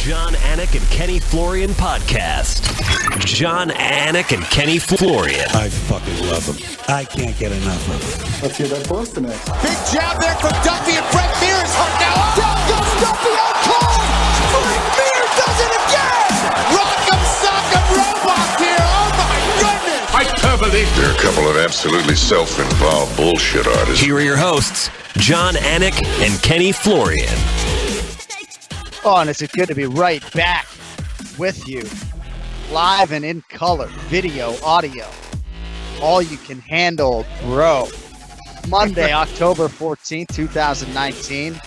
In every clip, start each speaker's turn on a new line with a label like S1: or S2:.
S1: John Anik and Kenny Florian podcast. John Anik and Kenny Florian.
S2: I fucking love them. I can't get enough of them.
S3: Let's hear that Boston next.
S4: Big jab there from Duffy, and Frank Mir is hurt now. Down goes Duffy out cold. Frank Mir does it again. Rock'em sock'em robots here. Oh my goodness.
S5: Hyperbole. They're a couple of absolutely self-involved bullshit artists.
S1: Here are your hosts, John Anik and Kenny Florian.
S6: Oh, and it's good to be right back with you, live and in color, video, audio, all you can handle, bro. Monday, October 14th, 2019.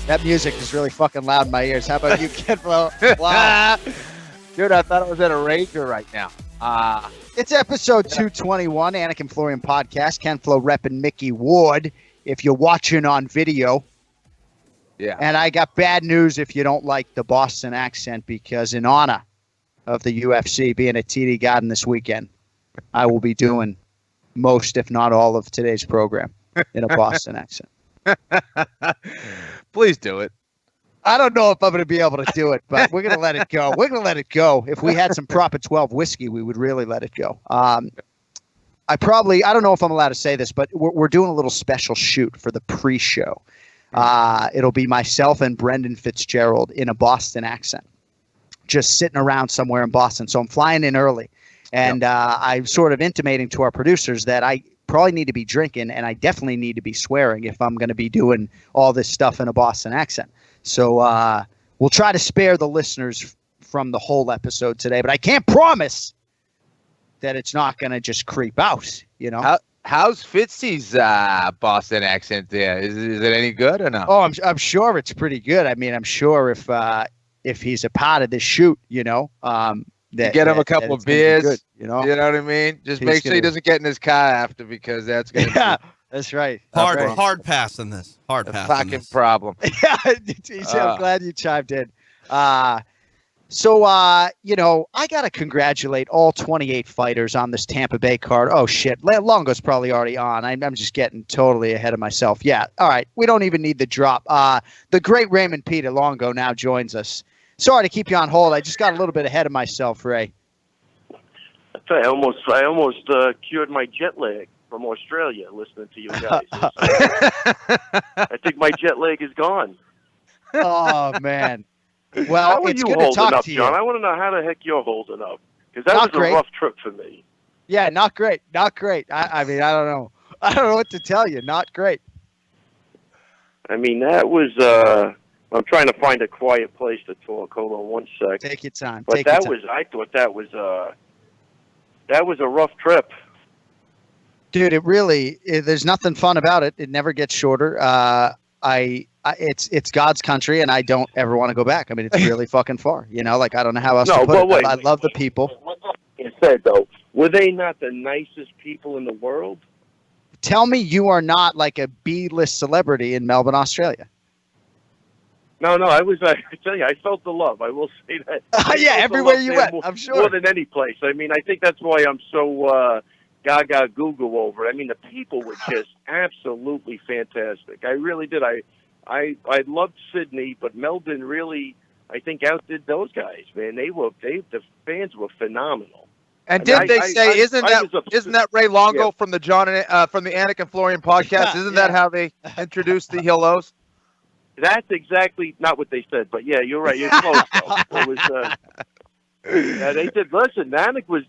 S6: That music is really fucking loud in my ears. How about you, Ken Flo? Wow.
S7: Dude, I thought I was at a rager right now.
S6: It's episode 221, Anik and Florian podcast. Ken Flo repping Mickey Ward. If you're watching on video.
S7: Yeah.
S6: And I got bad news if you don't like the Boston accent, because in honor of the UFC being at TD Garden this weekend, I will be doing most, if not all, of today's program in a Boston accent.
S7: Please do it.
S6: I don't know if I'm going to be able to do it, but we're going to let it go. We're going to let it go. If we had some proper 12 whiskey, we would really let it go. I don't know if I'm allowed to say this, but we're doing a little special shoot for the pre-show. It'll be myself and Brendan Fitzgerald in a Boston accent, just sitting around somewhere in Boston. So I'm flying in early, and I'm sort of intimating to our producers that I probably need to be drinking, and I definitely need to be swearing if I'm going to be doing all this stuff in a Boston accent. So we'll try to spare the listeners from the whole episode today, but I can't promise that it's not going to just creep out, you know?
S7: How's Fitzy's Boston accent there? Is it any good or no?
S6: Oh, I'm sure it's pretty good. I mean, I'm sure if he's a part of this shoot, you know,
S7: get him a couple of beers,
S6: good, you know
S7: what I mean? Just make sure he doesn't get in his car after, because that's going to be
S6: that's right.
S8: Hard pass on this. Hard pass.
S7: A fucking problem.
S6: Yeah, I'm glad you chimed in. So, you know, I got to congratulate all 28 fighters on this Tampa Bay card. Oh, shit. Longo's probably already on. I'm just getting totally ahead of myself. Yeah. All right. We don't even need the drop. The great Raymond Peter Longo now joins us. Sorry to keep you on hold. I just got a little bit ahead of myself, Ray.
S9: I almost cured my jet lag from Australia listening to you guys. I think my jet lag is gone.
S6: Oh, man. Well, it's good to talk to you,
S9: John. I want to know how the heck you're holding up, because that was a rough trip for me.
S6: Yeah, not great. Not great. I mean, I don't know. I don't know what to tell you. Not great.
S9: I mean, that was. I'm trying to find a quiet place to talk. Hold on one sec.
S6: Take your time.
S9: But I thought that was a rough trip.
S6: Dude, there's nothing fun about it. It never gets shorter. It's God's country, and I don't ever want to go back. I mean, it's really fucking far. You know, like, I don't know how else to put it. But I love the people.
S9: You said, though, were they not the nicest people in the world?
S6: Tell me you are not like a B-list celebrity in Melbourne, Australia.
S9: No, I tell you, I felt the love. I will say that.
S6: Yeah, everywhere you went, I'm sure.
S9: More than any place. I mean, I think that's why I'm so gaga goo over. I mean, the people were just absolutely fantastic. I really did. I loved Sydney, but Melbourne really, I think, outdid those guys. Man, the fans were phenomenal.
S7: And did they say isn't that Ray Longo from the from the Anik and Florian podcast? Isn't that how they introduced the Hillos?
S9: That's exactly not what they said, but yeah, you're right. You're close. It was. They said, listen, Anik was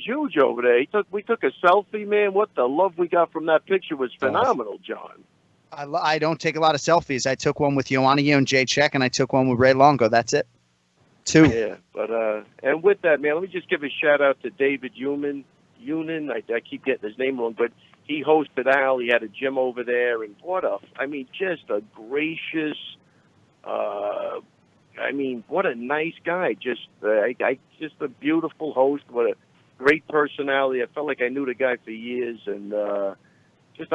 S9: huge over there. We took a selfie, man. What the love we got from that picture was phenomenal, John.
S6: I don't take a lot of selfies. I took one with Joanna and Jay Check, and I took one with Ray Longo. That's it. 2.
S9: Yeah, but and with that, man, let me just give a shout out to David Unin. I keep getting his name wrong, but he hosted Al. He had a gym over there, and just a gracious. What a nice guy. Just a beautiful host. What a great personality. I felt like I knew the guy for years, and I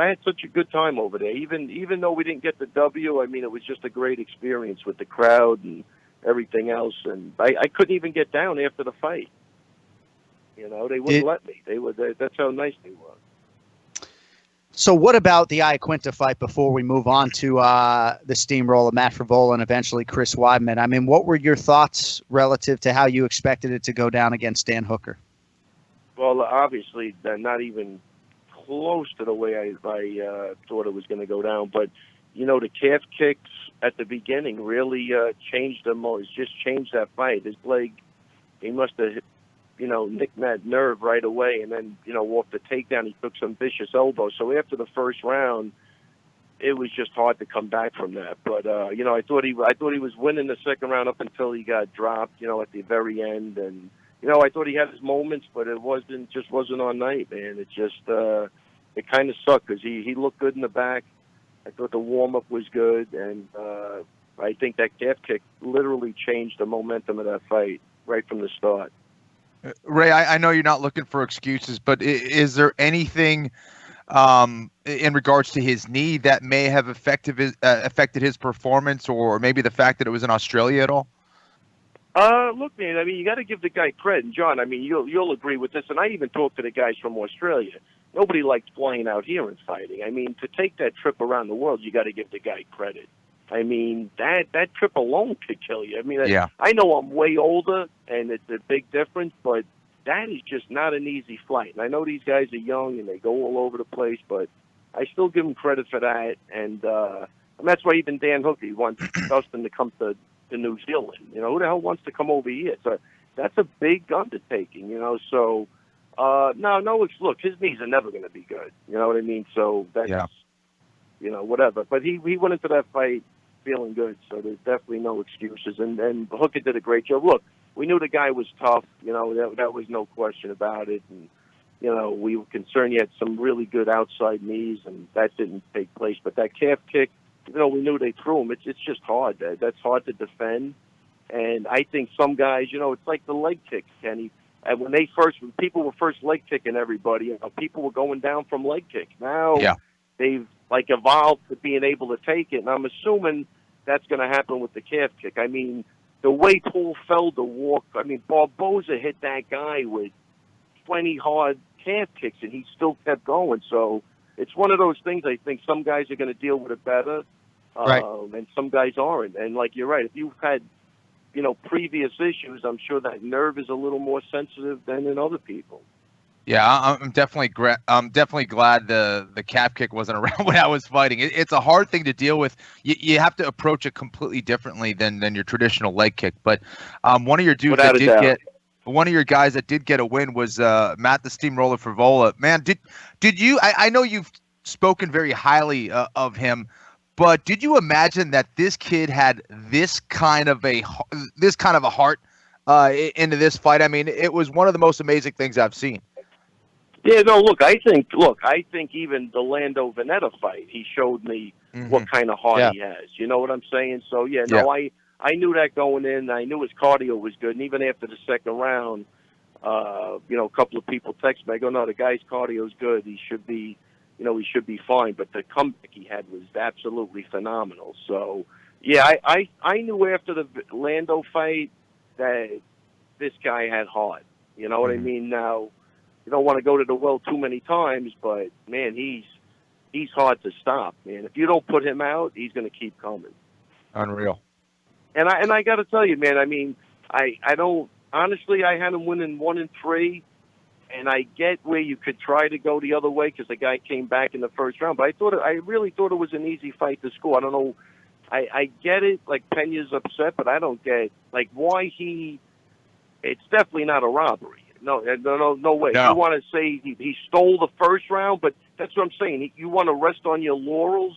S9: had such a good time over there. Even though we didn't get the W, I mean, it was just a great experience with the crowd and everything else. And I couldn't even get down after the fight. You know, they wouldn't let me. That's how nice they were.
S6: So what about the Iaquinta fight before we move on to the steamroller, Matt Frivola, and eventually Chris Weidman? I mean, what were your thoughts relative to how you expected it to go down against Dan Hooker?
S9: Well, obviously, not even close to the way I thought it was going to go down. But, the calf kicks at the beginning really changed the most. Just changed that fight. His leg, he must have nicked that nerve right away, and then, off the takedown, he took some vicious elbows. So after the first round, it was just hard to come back from that. But I thought he was winning the second round up until he got dropped, at the very end. And I thought he had his moments, but it wasn't on night, man. It just it kind of sucked because he looked good in the back. I thought the warm up was good, and I think that calf kick literally changed the momentum of that fight right from the start.
S7: Ray, I know you're not looking for excuses, but is there anything in regards to his knee that may have affected his performance, or maybe the fact that it was in Australia at all?
S9: Look, man, I mean, you got to give the guy credit. And John, I mean, you'll agree with this, and I even talked to the guys from Australia. Nobody likes flying out here and fighting. I mean, to take that trip around the world, you got to give the guy credit. I mean, that trip alone could kill you. I mean,
S7: yeah.
S9: I know I'm way older, and it's a big difference, but that is just not an easy flight. And I know these guys are young, and they go all over the place, but I still give them credit for that. And that's why even Dan Hooker wants Dustin to come to New Zealand. Who the hell wants to come over here? So that's a big undertaking, So, look, his knees are never going to be good. You know what I mean? So that's, whatever. But he went into that fight feeling good, so there's definitely no excuses. And Hooker did a great job. Look, we knew the guy was tough. That was no question about it. And, we were concerned he had some really good outside knees, and that didn't take place. But that calf kick, we knew they threw him. It's just hard. That's hard to defend. And I think some guys, it's like the leg kick, Kenny. And when people were first leg kicking everybody, people were going down from leg kick. Now they've evolved to being able to take it, and I'm assuming that's going to happen with the calf kick. I mean, the way Paul Felder walked, I mean, Barboza hit that guy with 20 hard calf kicks, and he still kept going. So it's one of those things. I think some guys are going to deal with it better,
S6: right.
S9: And some guys aren't. And like you're right, if you've had previous issues, I'm sure that nerve is a little more sensitive than in other people.
S7: Yeah, I'm definitely glad the calf kick wasn't around when I was fighting. It's a hard thing to deal with. You have to approach it completely differently than your traditional leg kick. But one of your guys that did get a win was Matt the Steamroller Frivola. Man, did you? I know you've spoken very highly of him, but did you imagine that this kid had this kind of a heart into this fight? I mean, it was one of the most amazing things I've seen.
S9: Yeah, no, look, I think even the Lando Veneta fight, he showed me what kind of heart he has. You know what I'm saying? So, I knew that going in. I knew his cardio was good. And even after the second round, a couple of people texted me. I go, no, the guy's cardio is good. He should be fine. But the comeback he had was absolutely phenomenal. So, I knew after the Lando fight that this guy had heart. You know what I mean? Now, you don't want to go to the well too many times, but man, he's hard to stop, man. If you don't put him out, he's going to keep coming.
S7: Unreal.
S9: And I got to tell you, man. I mean, I don't honestly. I had him winning 1-3, and I get where you could try to go the other way because the guy came back in the first round. But I really thought it was an easy fight to score. I don't know. I get it. Like Pena's upset, but I don't get why he. It's definitely not a robbery. No way. No. You want to say he stole the first round, but that's what I'm saying. You want to rest on your laurels,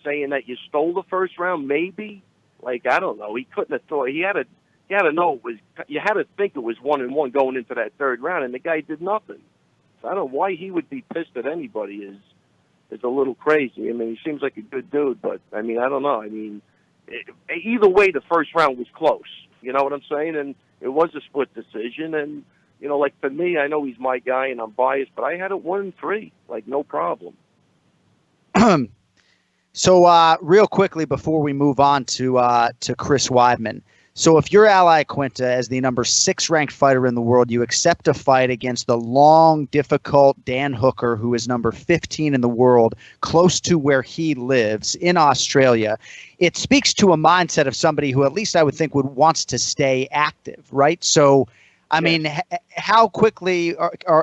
S9: saying that you stole the first round, maybe. I don't know. He couldn't have thought. He had to know it was. You had to think it was 1-1 going into that third round, and the guy did nothing. So I don't know why he would be pissed at anybody. Is a little crazy. I mean, he seems like a good dude, but I mean, I don't know. I mean, either way, the first round was close. You know what I'm saying? And it was a split decision, and. For me, I know he's my guy and I'm biased, but I had it 1-3, no problem.
S6: So real quickly before we move on to Chris Weidman. So if you're Ally Quinta as the number 6 ranked fighter in the world, you accept a fight against the long, difficult Dan Hooker, who is number 15 in the world, close to where he lives in Australia. It speaks to a mindset of somebody who, at least I would think, wants to stay active, right? So, I mean, how quickly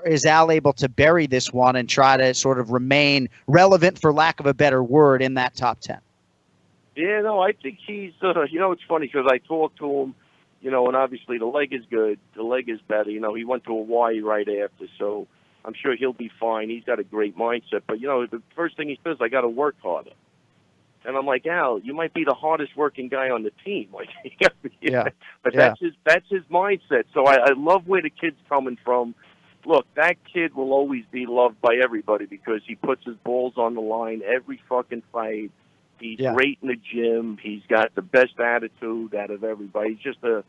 S6: is Al able to bury this one and try to sort of remain relevant, for lack of a better word, in that top 10?
S9: Yeah, no, I think he's, it's funny because I talked to him, and obviously the leg is good. The leg is better. He went to Hawaii right after, so I'm sure he'll be fine. He's got a great mindset. But, the first thing he says, I got to work harder. And I'm like, Al, you might be the hardest working guy on the team. Like, but that's his mindset. So I love where the kid's coming from. Look, that kid will always be loved by everybody because he puts his balls on the line every fucking fight. He's great in the gym. He's got the best attitude out of everybody. He's just a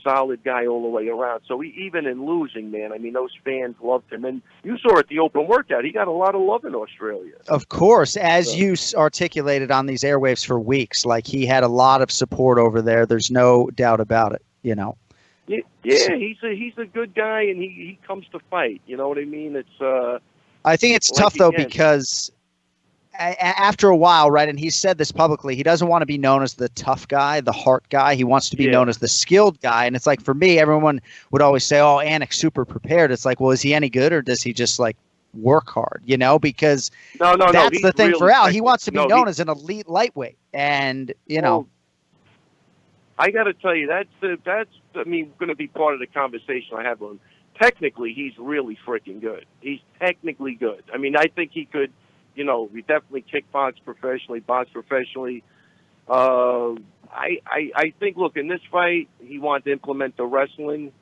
S9: solid guy all the way around. So even in losing, man, I mean, those fans loved him. And you saw at the open workout, he got a lot of love in Australia.
S6: Of course, as you articulated on these airwaves for weeks, like he had a lot of support over there. There's no doubt about it,
S9: Yeah, he's a good guy, and he comes to fight. You know what I mean? It's
S6: I think it's tough, though, because after a while, right, and he's said this publicly, he doesn't want to be known as the tough guy, the heart guy. He wants to be known as the skilled guy. And it's like, for me, everyone would always say, oh, Anik's super prepared. It's like, well, is he any good, or does he just, like, work hard, because that's the thing really, for Al. He wants to be known as an elite lightweight. And,
S9: I got to tell you, that's going to be part of the conversation I have with him. Technically, he's really freaking good. He's technically good. I mean, I think he could, he definitely kickbox professionally, box professionally. I think, look, in this fight, he wanted to implement the wrestling,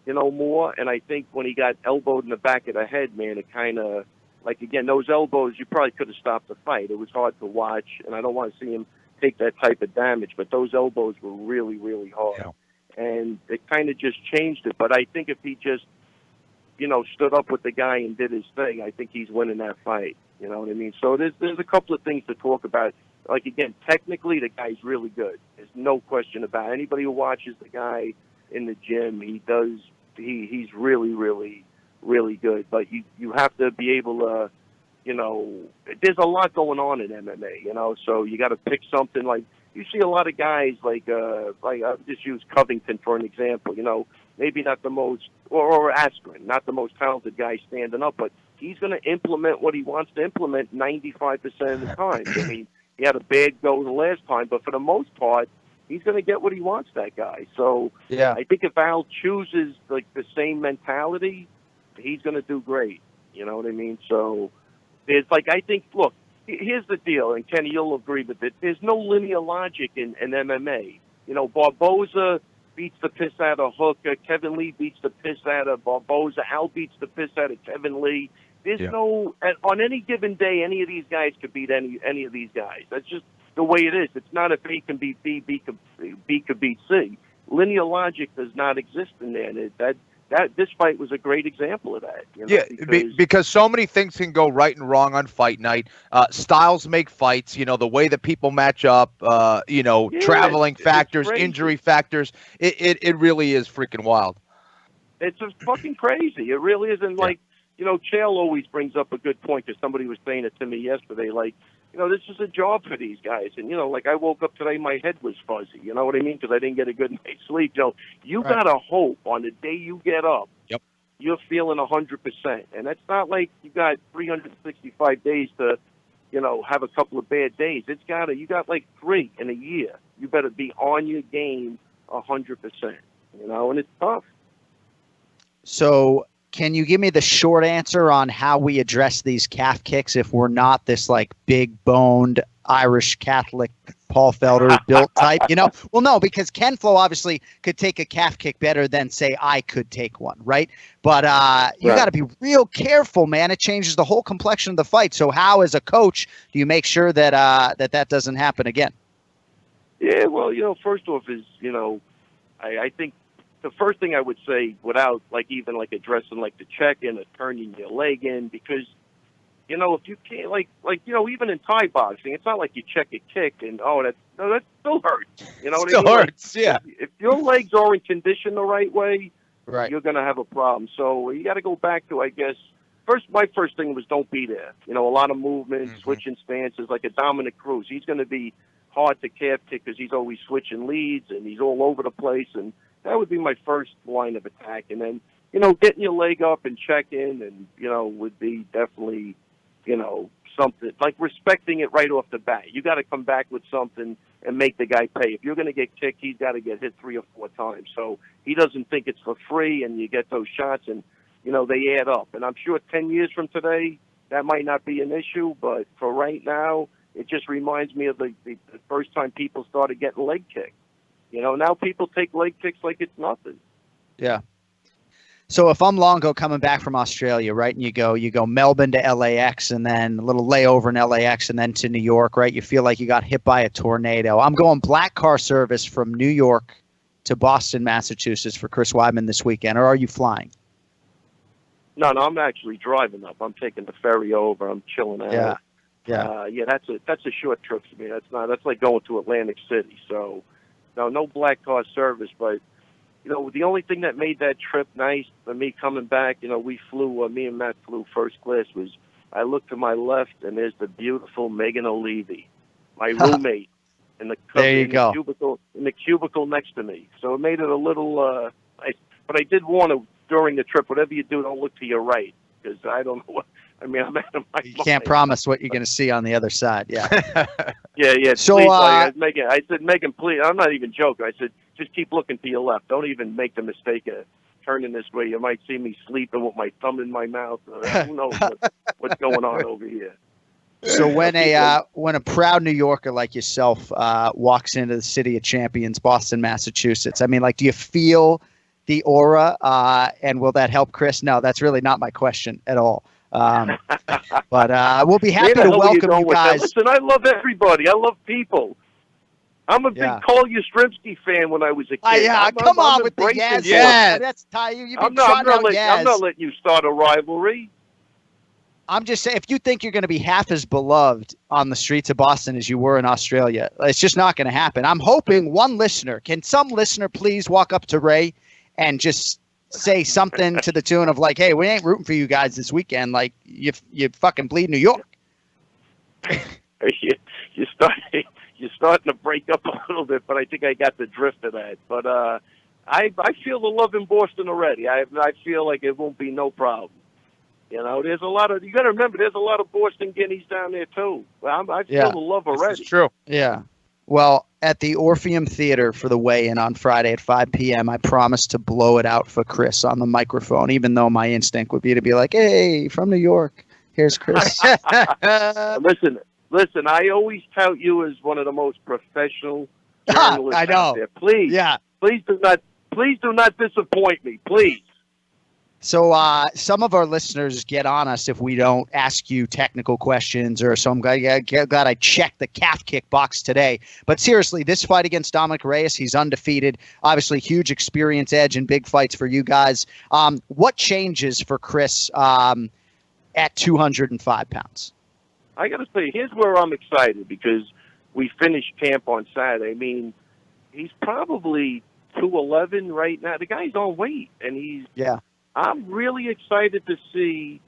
S9: more. And I think when he got elbowed in the back of the head, man, it kind of, like, again, those elbows, you probably could have stopped the fight. It was hard to watch, and I don't want to see him take that type of damage. But those elbows were really, really hard. Yeah. And it kind of just changed it. But I think if he just, stood up with the guy and did his thing, I think he's winning that fight. You know what I mean? So there's a couple of things to talk about. Like, again, technically the guy's really good. There's no question about it. Anybody who watches the guy in the gym, he's really, really, really good. But you have to be able to, there's a lot going on in MMA, so you got to pick something. Like, you see a lot of guys like I'll just use Covington for an example, maybe not the most, or Askren, not the most talented guy standing up, but he's going to implement what he wants to implement 95% of the time. I mean, he had a bad go the last time, but for the most part, he's going to get what he wants, that guy. So I think if Al chooses like the same mentality, he's going to do great. You know what I mean? So it's like, I think, look, here's the deal, and Kenny, you'll agree with it. There's no linear logic in MMA. Barboza beats the piss out of Hooker. Kevin Lee beats the piss out of Barboza. Al beats the piss out of Kevin Lee. There's no, on any given day, any of these guys could beat any of these guys. That's just the way it is. It's not if A can beat B, B could beat C. Linear logic does not exist in there. And this fight was a great example of that.
S7: Because so many things can go right and wrong on fight night. Styles make fights, the way that people match up, traveling factors, injury factors. It really is freaking wild.
S9: It's just fucking crazy. It really isn't like, Chael always brings up a good point because somebody was saying it to me yesterday. Like, this is a job for these guys. And, like I woke up today, my head was fuzzy. You know what I mean? Because I didn't get a good night's sleep. You got to hope on the day you get up, you're feeling 100%. And that's not like you got 365 days to, have a couple of bad days. You got like 3 in a year. You better be on your game 100%, and it's tough.
S6: So can you give me the short answer on how we address these calf kicks if we're not this like big boned Irish Catholic Paul Felder built type? Well, no, because Ken Flo obviously could take a calf kick better than say I could take one, right? But you got to be real careful, man. It changes the whole complexion of the fight. So how, as a coach, do you make sure that that doesn't happen again?
S9: Yeah, well, first off is I think. The first thing I would say, without even addressing the check-in or turning your leg in, because You know, if you can't, even in Thai boxing, it's not like you check a kick and, that still hurts. You know what I mean?
S7: hurts, yeah.
S9: If your legs aren't conditioned the right way,
S6: Right.
S9: you're going to have a problem. So you got to go back to, I guess, my first thing was don't be there. You know, a lot of movement, switching stances, like a Dominic Cruz. He's going to be hard to calf kick because he's always switching leads and he's all over the place. And that would be my first line of attack. And then, getting your leg up and checking and, would be definitely, something like respecting it right off the bat. You got to come back with something and make the guy pay. If you're going to get kicked, he's got to get hit 3 or 4 times. So he doesn't think it's for free, and you get those shots, and they add up. And I'm sure 10 years from today, that might not be an issue, but for right now, it just reminds me of the first time people started getting leg kicked. Now people take leg kicks like it's nothing.
S6: Yeah. So if I'm Longo coming back from Australia, right, and you go Melbourne to LAX and then a little layover in LAX and then to New York, right? You feel like you got hit by a tornado. I'm going black car service from New York to Boston, Massachusetts for Chris Weidman this weekend, or are you flying?
S9: No, I'm actually driving up. I'm taking the ferry over. I'm chilling out.
S6: Yeah.
S9: That's a short trip for me. That's like going to Atlantic City. So, no black car service, but the only thing that made that trip nice for me coming back, we flew, me and Matt flew first class, was I looked to my left and there's the beautiful Megan O'Leary, my roommate, in the cubicle next to me. So it made it a little, but I did warn her during the trip, whatever you do, don't look to your right, because I don't know what, I'm out of my mind.
S6: You can't promise what you're going to see on the other side. Yeah.
S9: Yeah.
S6: So,
S9: Megan, I said, Megan, please, I'm not even joking. I said, just keep looking to your left. Don't even make the mistake of turning this way. You might see me sleeping with my thumb in my mouth. Who knows what's going on over here.
S6: So when a proud New Yorker like yourself walks into the city of champions, Boston, Massachusetts, I mean, like, do you feel the aura, and will that help Chris? No, that's really not my question at all. But we'll be happy to welcome you guys.
S9: Listen, I love everybody. I love people. I'm a big Cole Yastrzemski fan when I was a kid.
S6: Come on with the Yaz.
S7: Yeah.
S6: That's Ty.
S9: I'm not letting you start a rivalry.
S6: I'm just saying, if you think you're going to be half as beloved on the streets of Boston as you were in Australia, it's just not going to happen. I'm hoping some listener please walk up to Ray and just say something to the tune of like, hey, we ain't rooting for you guys this weekend. Like, you fucking bleed New York.
S9: You're starting to break up a little bit, but I think I got the drift of that. But I feel the love in Boston already. I feel like it won't be no problem. There's a lot of, you got to remember, there's a lot of Boston guineas down there too. I feel the love already.
S7: It's true.
S6: Yeah. Well, at the Orpheum Theater for the weigh-in on Friday at 5 p.m., I promised to blow it out for Chris on the microphone, even though my instinct would be to be like, hey, from New York, here's Chris.
S9: Listen, I always tout you as one of the most professional journalists out there. Please do not disappoint me, please.
S6: So some of our listeners get on us if we don't ask you technical questions, or so I'm glad I checked the calf kick box today. But seriously, this fight against Dominic Reyes, he's undefeated. Obviously, huge experience edge in big fights for you guys. What changes for Chris at 205 pounds?
S9: I got to say, here's where I'm excited, because we finished camp on Saturday. I mean, he's probably 211 right now. The guy's on weight, and I'm really excited to see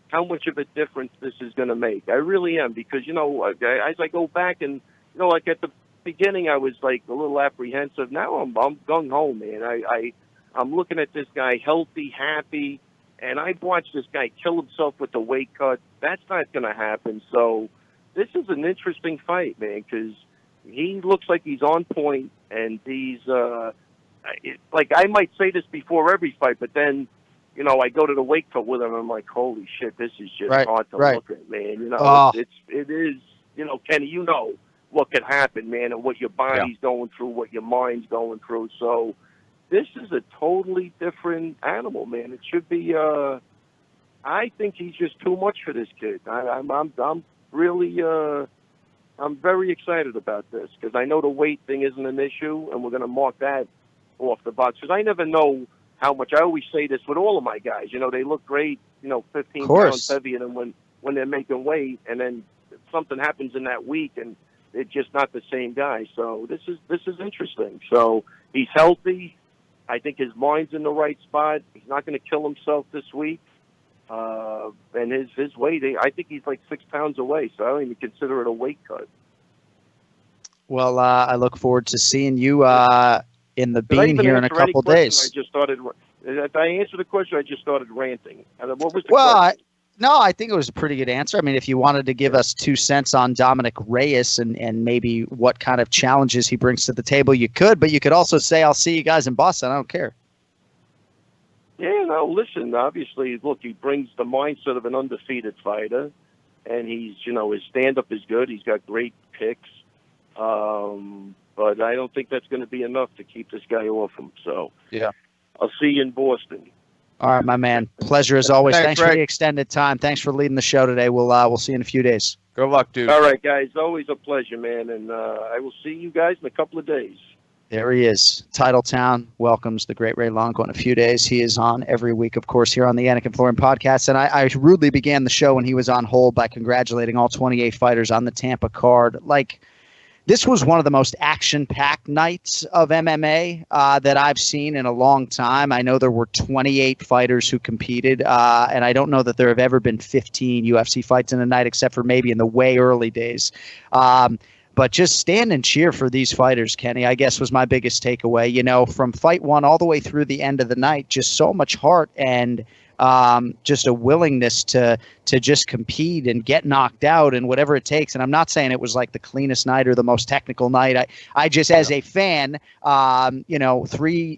S9: how much of a difference this is going to make. I really am, because, as I go back and, like at the beginning, I was like a little apprehensive. Now I'm gung-ho, man. I'm looking at this guy healthy, happy, and I've watched this guy kill himself with the weight cut. That's not going to happen. So this is an interesting fight, man, because he looks like he's on point, and he's like, I might say this before every fight, but then, I go to the weight cut with him, and I'm like, holy shit, this is just hard to look at, man. It is, Kenny, what could happen, man, and what your body's going through, what your mind's going through. So this is a totally different animal, man. It should be, I think he's just too much for this kid. I'm really, I'm very excited about this, because I know the weight thing isn't an issue, and we're going to mark that off the box, because I never know how much. I always say this with all of my guys. They look great, 15 pounds heavier than when they're making weight, and then something happens in that week, and they're just not the same guy. So this is interesting. So he's healthy. I think his mind's in the right spot. He's not going to kill himself this week. And his weight, I think he's like 6 pounds away, so I don't even consider it a weight cut.
S6: Well, I look forward to seeing you in the bean here in a couple days.
S9: Did I answer the question? I just started ranting. What was the
S6: Well,
S9: question?
S6: No, I think it was a pretty good answer. I mean, if you wanted to give us 2 cents on Dominic Reyes and maybe what kind of challenges he brings to the table, you could. But you could also say, I'll see you guys in Boston. I don't care.
S9: Yeah, no, listen, obviously, look, he brings the mindset of an undefeated fighter. And he's, his stand-up is good. He's got great picks. But I don't think that's going to be enough to keep this guy off him. So,
S7: yeah,
S9: I'll see you in Boston.
S6: All right, my man. Pleasure as always. Thanks for
S7: Greg.
S6: the extended time. Thanks for leading the show today. We'll see you in a few days.
S7: Good luck, dude.
S9: All right, guys. Always a pleasure, man. And I will see you guys in a couple of days.
S6: There he is. Titletown welcomes the great Ray Longo in a few days. He is on every week, of course, here on the Anik and Florian podcast. And I rudely began the show when he was on hold by congratulating all 28 fighters on the Tampa card. This was one of the most action-packed nights of MMA that I've seen in a long time. I know there were 28 fighters who competed, and I don't know that there have ever been 15 UFC fights in a night, except for maybe in the way early days. But just stand and cheer for these fighters, Kenny, I guess was my biggest takeaway. From fight one all the way through the end of the night, just so much heart and just a willingness to just compete and get knocked out and whatever it takes. And I'm not saying it was like the cleanest night or the most technical night. I just, as a fan, 3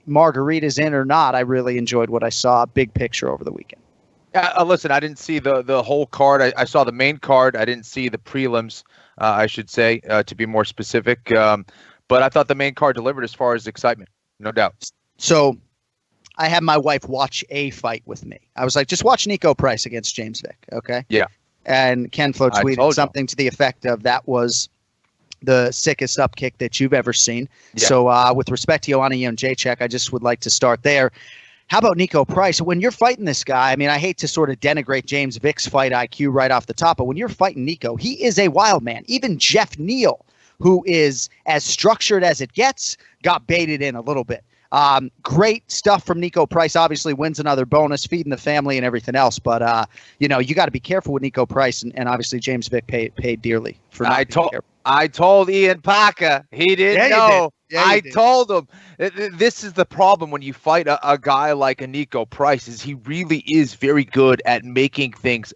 S6: margaritas in or not, I really enjoyed what I saw. Big picture over the weekend.
S7: Listen, I didn't see the whole card. I saw the main card. I didn't see the prelims, I should say, to be more specific. But I thought the main card delivered as far as excitement, no doubt.
S6: So I had my wife watch a fight with me. I was like, just watch Nico Price against James Vick, okay?
S7: Yeah.
S6: And Ken Flo tweeted something to the effect of that was the sickest up kick that you've ever seen. Yeah. So with respect to Joanna Jędrzejczyk, I just would like to start there. How about Nico Price? When you're fighting this guy, I mean, I hate to sort of denigrate James Vick's fight IQ right off the top, but when you're fighting Nico, he is a wild man. Even Jeff Neal, who is as structured as it gets, got baited in a little bit. Great stuff from Nico Price. Obviously wins another bonus, feeding the family and everything else. But, you got to be careful with Nico Price. And obviously James Vick paid dearly for not being careful.
S7: I told Ian Parker. He didn't know. Yeah, I told him. This is the problem when you fight a guy like a Nico Price, is he really is very good at making things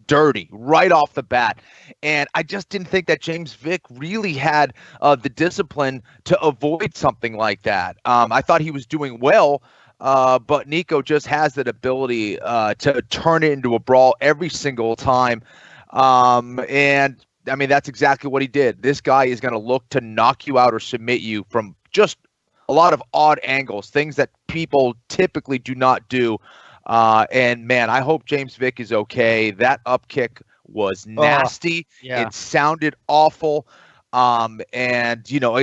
S7: dirty right off the bat. And I just didn't think that James Vick really had the discipline to avoid something like that. I thought he was doing well, but Nico just has that ability to turn it into a brawl every single time. And I mean, that's exactly what he did. This guy is going to look to knock you out or submit you from just a lot of odd angles, things that people typically do not do. And man, I hope James Vick is okay. That up kick was nasty.
S6: Yeah.
S7: It sounded awful. And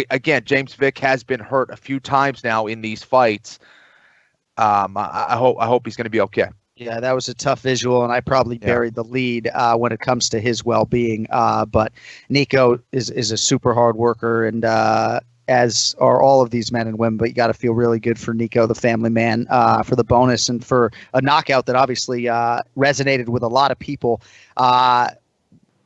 S7: again, James Vick has been hurt a few times now in these fights. I hope he's going to be okay.
S6: Yeah, that was a tough visual, and I probably buried the lead when it comes to his well-being. But Nico is a super hard worker, and as are all of these men and women. But you got to feel really good for Nico, the family man, for the bonus and for a knockout that obviously resonated with a lot of people.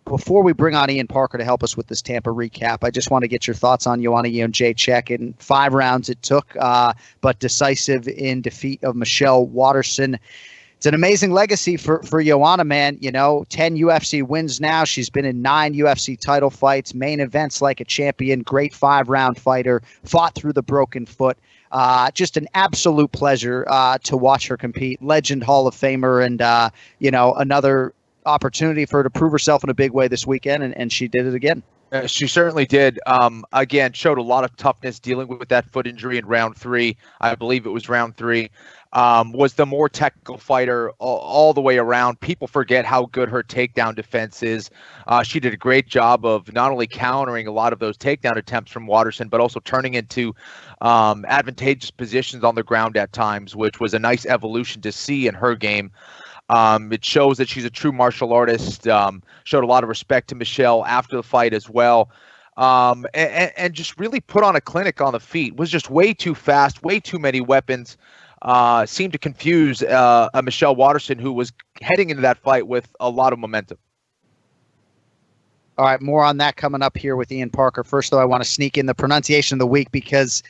S6: Before we bring on Ian Parker to help us with this Tampa recap, I just want to get your thoughts on Joanna Jędrzejczyk. In 5 rounds it took, but decisive in defeat of Michelle Waterson. It's an amazing legacy for Joanna, man. 10 UFC wins now. She's been in 9 UFC title fights, main events like a champion, great 5-round fighter, fought through the broken foot. Just an absolute pleasure to watch her compete. Legend, Hall of Famer, and, another opportunity for her to prove herself in a big way this weekend, and she did it again.
S7: She certainly did. Again, showed a lot of toughness dealing with that foot injury in round 3. I believe it was round 3. Was the more technical fighter all the way around. People forget how good her takedown defense is. She did a great job of not only countering a lot of those takedown attempts from Waterson, but also turning into advantageous positions on the ground at times, which was a nice evolution to see in her game. It shows that she's a true martial artist. Showed a lot of respect to Michelle after the fight as well. And just really put on a clinic on the feet. Was just way too fast, way too many weapons. Seemed to confuse a Michelle Waterson, who was heading into that fight with a lot of momentum.
S6: All right, more on that coming up here with Ian Parker. First, though, I want to sneak in the pronunciation of the week because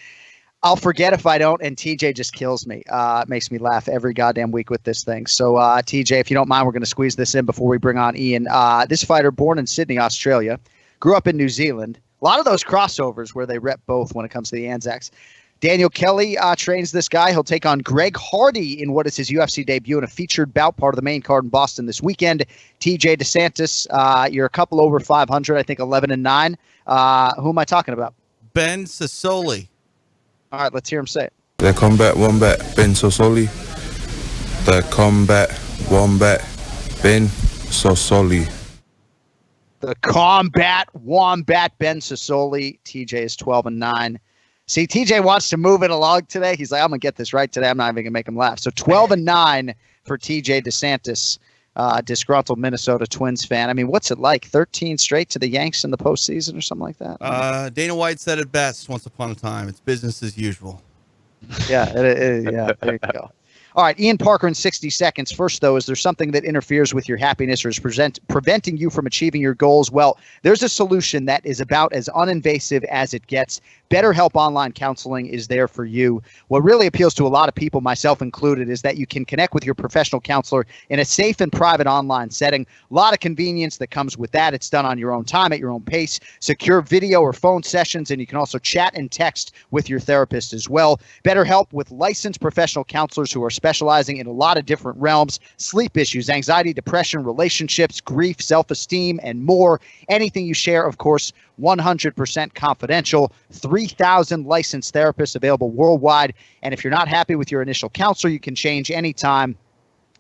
S6: I'll forget if I don't, and TJ just kills me. Makes me laugh every goddamn week with this thing. So, TJ, if you don't mind, we're going to squeeze this in before we bring on Ian. This fighter, born in Sydney, Australia, grew up in New Zealand. A lot of those crossovers where they rep both when it comes to the Anzacs. Daniel Kelly trains this guy. He'll take on Greg Hardy in what is his UFC debut in a featured bout, part of the main card in Boston this weekend. TJ DeSantis, you're a couple over 500, I think 11-9. Who am I talking about?
S8: Ben Sassoli.
S6: All right, let's hear him say it.
S3: The Combat Wombat Ben Sassoli. The Combat Wombat Ben Sassoli.
S6: The Combat Wombat Ben Sassoli. TJ is 12-9. See, TJ wants to move it along today. He's like, I'm going to get this right today. I'm not even going to make him laugh. So 12-9 for TJ DeSantis, disgruntled Minnesota Twins fan. I mean, what's it like? 13 straight to the Yanks in the postseason or something like that?
S8: Dana White said it best once upon a time. It's business as usual.
S6: Yeah, yeah, there you go. All right, Ian Parker in 60 seconds. First, though, is there something that interferes with your happiness or is preventing you from achieving your goals? Well, there's a solution that is about as uninvasive as it gets. BetterHelp Online Counseling is there for you. What really appeals to a lot of people, myself included, is that you can connect with your professional counselor in a safe and private online setting. A lot of convenience that comes with that. It's done on your own time, at your own pace, secure video or phone sessions, and you can also chat and text with your therapist as well. BetterHelp, with licensed professional counselors who are specializing in a lot of different realms: sleep issues, anxiety, depression, relationships, grief, self-esteem, and more. Anything you share, of course, 100% confidential. 3,000 licensed therapists available worldwide. And if you're not happy with your initial counselor, you can change anytime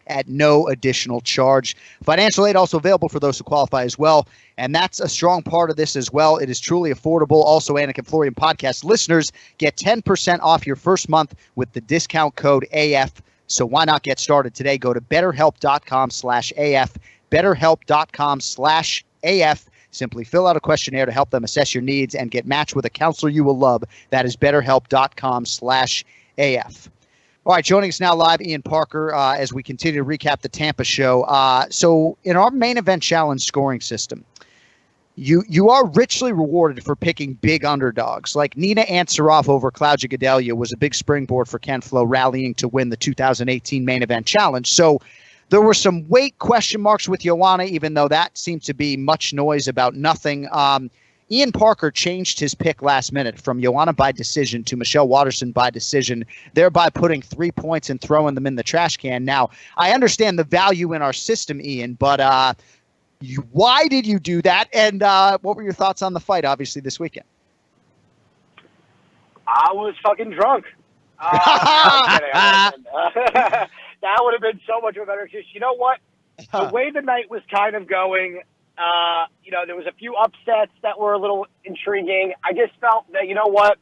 S6: at no additional charge. Financial aid also available for those who qualify as well. And that's a strong part of this as well. It is truly affordable. Also, Anik and Florian podcast listeners get 10% off your first month with the discount code AF. So why not get started today? Go to betterhelp.com/AF, betterhelp.com/AF. Simply fill out a questionnaire to help them assess your needs and get matched with a counselor you will love. That is betterhelp.com/AF. All right, joining us now live, Ian Parker, as we continue to recap the Tampa show. So in our main event challenge scoring system, you are richly rewarded for picking big underdogs. Like Nina Ansaroff over Claudia Gadelha was a big springboard for Ken Flo rallying to win the 2018 main event challenge. So there were some weight question marks with Joanna, even though that seemed to be much noise about nothing. Ian Parker changed his pick last minute from Joanna by decision to Michelle Waterson by decision, thereby putting 3 points and throwing them in the trash can. Now, I understand the value in our system, Ian, but why did you do that? And what were your thoughts on the fight, obviously, this weekend?
S10: I was fucking drunk. That would have been so much of a better excuse. You know what? The way the night was kind of going, there was a few upsets that were a little intriguing. I just felt that, you know what?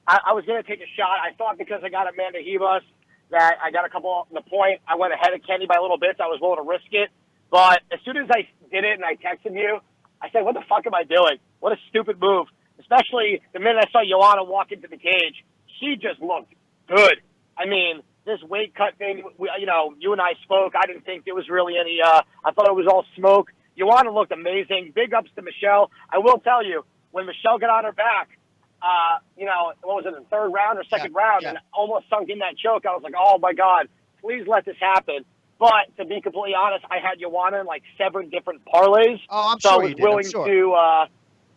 S10: I was going to take a shot. I thought because I got Amanda Ribas that I got a couple on the point. I went ahead of Kenny by little bits. I was willing to risk it. But as soon as I did it and I texted you, I said, what the fuck am I doing? What a stupid move. Especially the minute I saw Joanna walk into the cage. She just looked good. I mean, this weight cut thing, you and I spoke. I didn't think there was really any, I thought it was all smoke. Joanna looked amazing. Big ups to Michelle. I will tell you, when Michelle got on her back, what was it, the third round or second round, and almost sunk in that choke, I was like, oh my God, please let this happen. But to be completely honest, I had Joanna in like 7 different parlays.
S6: Oh, I'm
S10: so
S6: sure
S10: I was willing to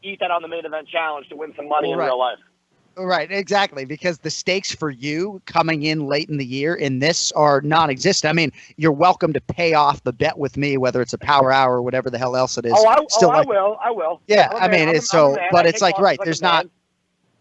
S10: eat that on the main event challenge to win some money in real life.
S6: Right, exactly, because the stakes for you coming in late in the year in this are non-existent. I mean, you're welcome to pay off the bet with me, whether it's a power hour or whatever the hell else it is.
S10: I will.
S6: Yeah, I mean, it's so, but it's like, right, there's not,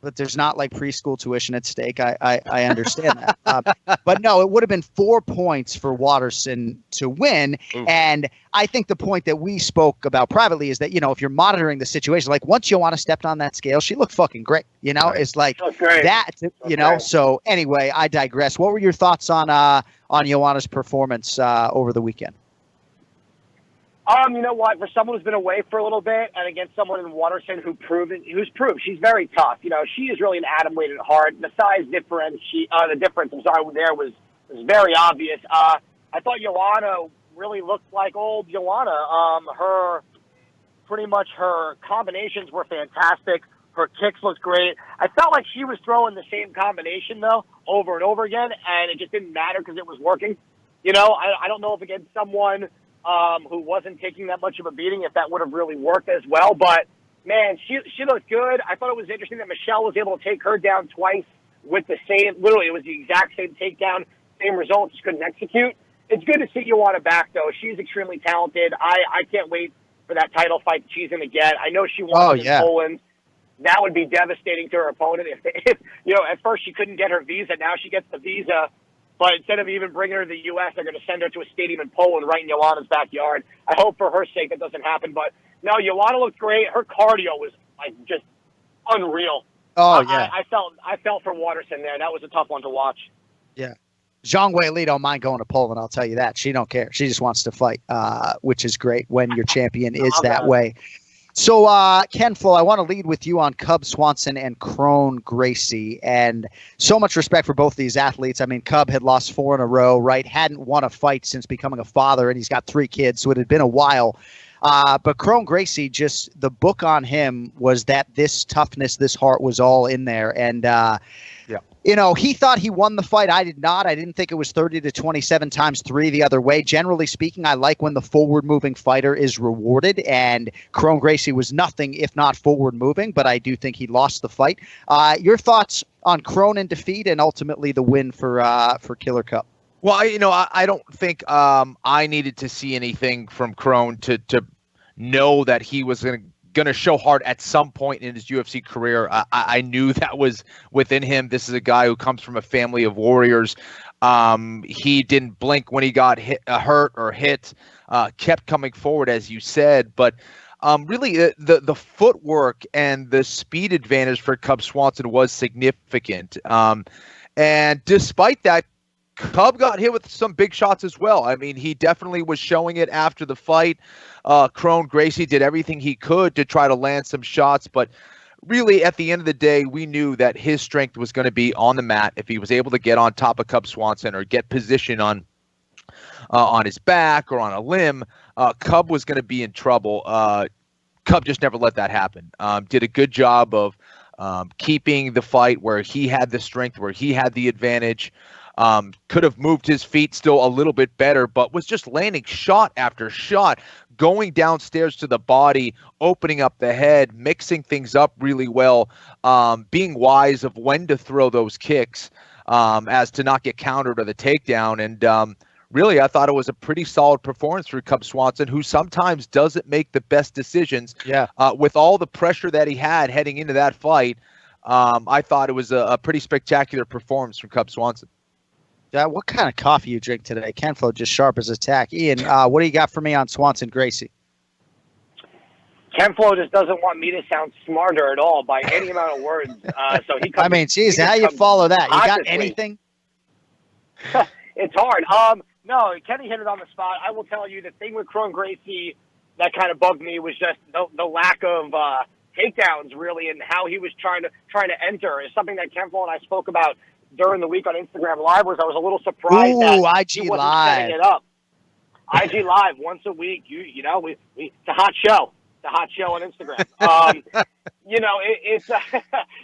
S6: but there's not like preschool tuition at stake. I understand that. But no, it would have been 4 points for Waterson to win.
S7: Oof.
S6: And I think the point that we spoke about privately is that, if you're monitoring the situation, like once Joanna stepped on that scale, she looked fucking great. It's like that, So anyway, I digress. What were your thoughts on Joanna's performance over the weekend?
S10: You know what? For someone who's been away for a little bit, and against someone in Waterson who's proved she's very tough. She is really an atom weight at heart. The size difference, the difference. I'm sorry, there was very obvious. I thought Joanna really looked like old Joanna. Her combinations were fantastic. Her kicks looked great. I felt like she was throwing the same combination though over and over again, and it just didn't matter because it was working. I don't know if against someone who wasn't taking that much of a beating, if that would have really worked as well. But, man, she looked good. I thought it was interesting that Michelle was able to take her down twice with the same – literally, it was the exact same takedown, same result, just couldn't execute. It's good to see Joanna back, though. She's extremely talented. I can't wait for that title fight that she's going to get. I know she wants in Poland. That would be devastating to her opponent. If at first she couldn't get her visa. Now she gets the visa. But instead of even bringing her to the U.S., they're going to send her to a stadium in Poland right in Joanna's backyard. I hope for her sake that doesn't happen. But, no, Joanna looked great. Her cardio was, just unreal.
S6: Oh, yeah.
S10: I felt for Waterson there. That was a tough one to watch.
S6: Yeah. Zhang Weili don't mind going to Poland, I'll tell you that. She don't care. She just wants to fight, which is great when your champion is that way. So, Ken Flo, I want to lead with you on Cub Swanson and Crone Gracie. And so much respect for both these athletes. I mean, Cub had lost 4 in a row, right? Hadn't won a fight since becoming a father, and he's got 3 kids, so it had been a while. But Crone Gracie, just the book on him was that this toughness, this heart was all in there. And, he thought he won the fight. I did not. I didn't think it was 30-27 times 3 the other way. Generally speaking, I like when the forward-moving fighter is rewarded, and Crone Gracie was nothing if not forward-moving, but I do think he lost the fight. Your thoughts on Crone in defeat and ultimately the win for Killer Cup?
S7: Well, I don't think I needed to see anything from Crone to know that he was going to show hard at some point in his UFC career. I knew that was within him. This is a guy who comes from a family of warriors. He didn't blink when he got hurt or hit, kept coming forward, as you said. But really, the footwork and the speed advantage for Cub Swanson was significant. And despite that, Cub got hit with some big shots as well. I mean, he definitely was showing it after the fight. Crone Gracie did everything he could to try to land some shots, but really at the end of the day, we knew that his strength was going to be on the mat. If he was able to get on top of Cub Swanson or get position on his back or on a limb, Cub was going to be in trouble. Cub just never let that happen. Did a good job of keeping the fight where he had the strength, where he had the advantage. Could have moved his feet still a little bit better, but was just landing shot after shot, going downstairs to the body, opening up the head, mixing things up really well, being wise of when to throw those kicks as to not get countered or the takedown. And really, I thought it was a pretty solid performance for Cub Swanson, who sometimes doesn't make the best decisions.
S6: Yeah.
S7: With all the pressure that he had heading into that fight, I thought it was a pretty spectacular performance from Cub Swanson.
S6: What kind of coffee you drink today? Ken Flo just sharp as a tack. Ian, what do you got for me on Swanson Gracie?
S10: Ken Flo just doesn't want me to sound smarter at all by any amount of words. So he comes,
S6: I mean, geez, how you follow that? You got anything?
S10: It's hard. No, Kenny hit it on the spot. I will tell you the thing with Crone Gracie that kind of bugged me was just the lack of takedowns, really, and how he was trying to enter. Is something that Ken Flo and I spoke about during the week on Instagram Live. Was I was a little surprised that
S6: IG
S10: he wasn't
S6: Live.
S10: setting it up. IG Live once a week. It's a hot show. It's a hot show on Instagram.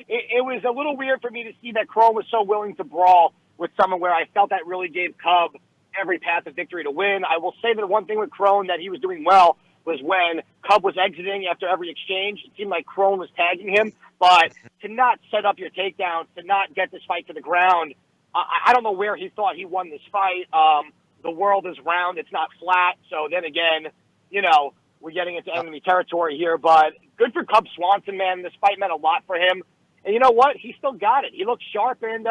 S10: It was a little weird for me to see that Crone was so willing to brawl with someone where I felt that really gave Cub every path of victory to win. I will say that one thing with Crone that he was doing well was when Cub was exiting after every exchange, it seemed like Crone was tagging him. But to not set up your takedowns, to not get this fight to the ground, I don't know where he thought he won this fight. The world is round. It's not flat. So then again, we're getting into enemy territory here. But good for Cub Swanson, man. This fight meant a lot for him. And you know what? He still got it. He looks sharp, and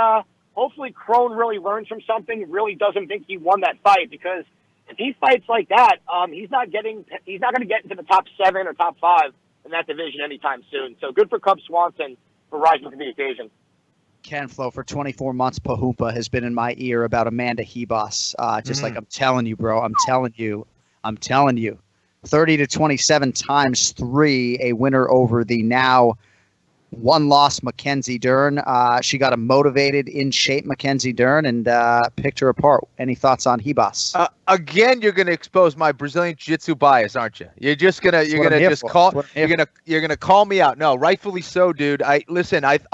S10: hopefully Crone really learns from something, really doesn't think he won that fight, because if he fights like that, he's not going to get into the top 7 or top 5 in that division anytime soon. So good for Cub Swanson for rising to the occasion.
S6: Ken Flo, for 24 months, Pahumpa has been in my ear about Amanda Hebos. Just like I'm telling you, bro. I'm telling you. 30-27 times 3, a winner over the now one-loss Mackenzie Dern. She got a motivated, in-shape Mackenzie Dern and picked her apart. Any thoughts on Hebos?
S7: Again, you're going to expose my Brazilian Jiu-Jitsu bias, aren't you? You're gonna call me out. No, rightfully so, dude. I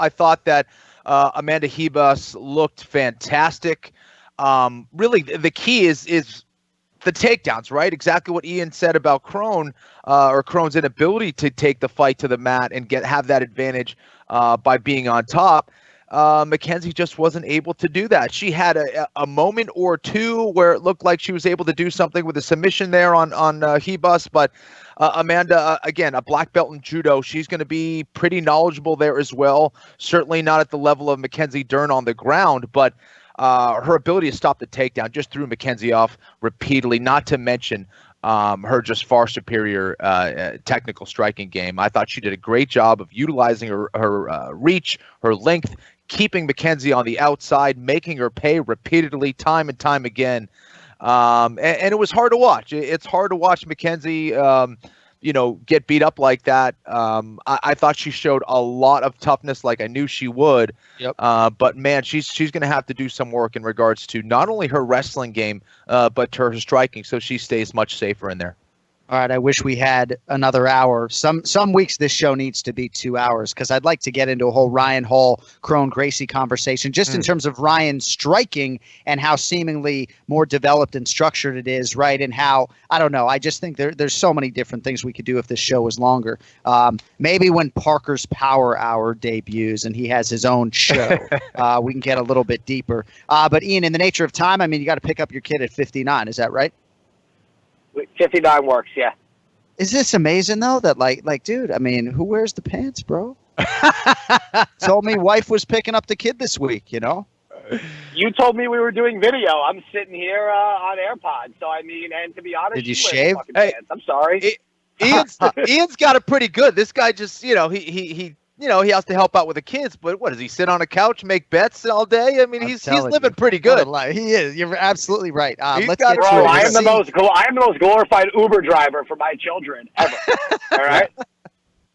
S7: thought that Amanda Hebos looked fantastic. Really, the key is the takedowns, right? Exactly what Ian said about Crone, or Crone's inability to take the fight to the mat and have that advantage by being on top. Mackenzie just wasn't able to do that. She had a moment or two where it looked like she was able to do something with a submission there on Hebus, but Amanda, again, a black belt in judo, she's going to be pretty knowledgeable there as well. Certainly not at the level of Mackenzie Dern on the ground, but her ability to stop the takedown just threw Mackenzie off repeatedly, not to mention her just far superior technical striking game. I thought she did a great job of utilizing her reach, her length, keeping Mackenzie on the outside, making her pay repeatedly, time and time again. And it was hard to watch. It's hard to watch Mackenzie get beat up like that. I thought she showed a lot of toughness, like I knew she would.
S6: Yep.
S7: But man, she's going to have to do some work in regards to not only her wrestling game, but to her striking, so she stays much safer in there.
S6: All right, I wish we had another hour. Some weeks this show needs to be 2 hours, because I'd like to get into a whole Ryan Hall, Crone Gracie conversation, just in terms of Ryan striking and how seemingly more developed and structured it is, right? And how, I don't know, I just think there's so many different things we could do if this show was longer. Maybe when Parker's Power Hour debuts and he has his own show, we can get a little bit deeper. But Ian, in the nature of time, I mean, you got to pick up your kid at 59, is that right?
S10: 59 works, yeah.
S6: Is this amazing though? That like, dude, I mean, who wears the pants, bro? Told me wife was picking up the kid this week, you know?
S10: You told me we were doing video. I'm sitting here on AirPods. So, I mean, and to be honest,
S6: did you shave?
S10: Hey, pants. I'm sorry.
S7: Ian's got it pretty good. This guy just, he has to help out with the kids, but what does he sit on a couch, make bets all day? I mean, he's living pretty good.
S6: He is. You're absolutely right.
S10: Let's get I am the most glorified Uber driver for my children ever. All right.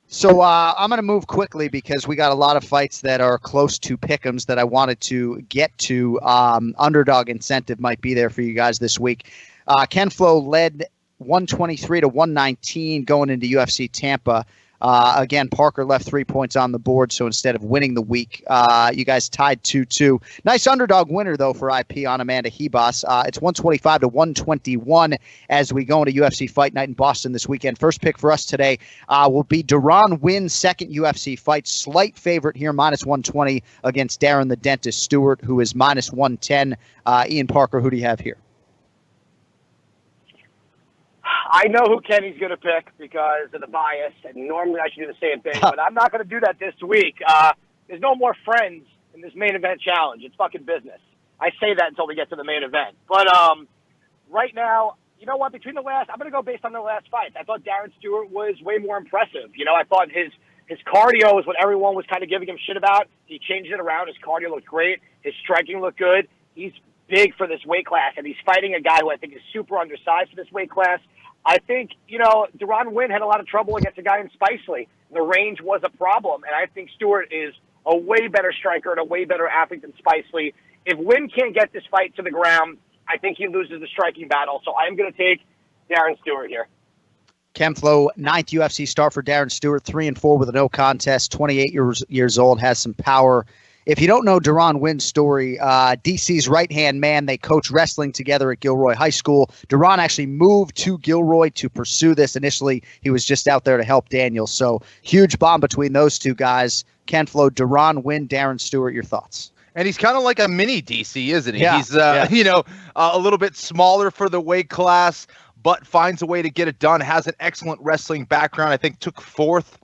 S6: So I'm going to move quickly because we got a lot of fights that are close to pick'ems that I wanted to get to. Underdog incentive might be there for you guys this week. Ken Flo led 123-119 going into UFC Tampa. Again, Parker left 3 points on the board, so instead of winning the week, you guys tied 2-2. Nice underdog winner, though, for IP on Amanda Hebos. It's 125-121 as we go into UFC Fight Night in Boston this weekend. First pick for us today will be Deron Winn's second UFC fight. Slight favorite here, -120 against Darren the Dentist Stewart, who is -110. Ian Parker, who do you have here?
S10: I know who Kenny's going to pick because of the bias, and normally I should do the same thing, but I'm not going to do that this week. There's no more friends in this main event challenge. It's fucking business. I say that until we get to the main event. But right now, you know what? I'm going to go based on the last fight. I thought Darren Stewart was way more impressive. I thought his cardio is what everyone was kind of giving him shit about. He changed it around. His cardio looked great. His striking looked good. He's big for this weight class, and he's fighting a guy who I think is super undersized for this weight class. I think, Deron Winn had a lot of trouble against a guy in Spicely. The range was a problem, and I think Stewart is a way better striker and a way better athlete than Spicely. If Winn can't get this fight to the ground, I think he loses the striking battle. So I'm going to take Darren Stewart here.
S6: Ken Flo, 9th UFC start for Darren Stewart, 3-4 with a no contest, 28 years old, has some power. If you don't know Deron Winn's story, DC's right-hand man, they coach wrestling together at Gilroy High School. Deron actually moved to Gilroy to pursue this. Initially, he was just out there to help Daniel. So, huge bond between those two guys. Ken Flo, Deron Winn, Darren Stewart, your thoughts?
S7: And he's kind of like a mini DC, isn't he?
S6: Yeah,
S7: He's, a little bit smaller for the weight class, but finds a way to get it done, has an excellent wrestling background. I think took 4th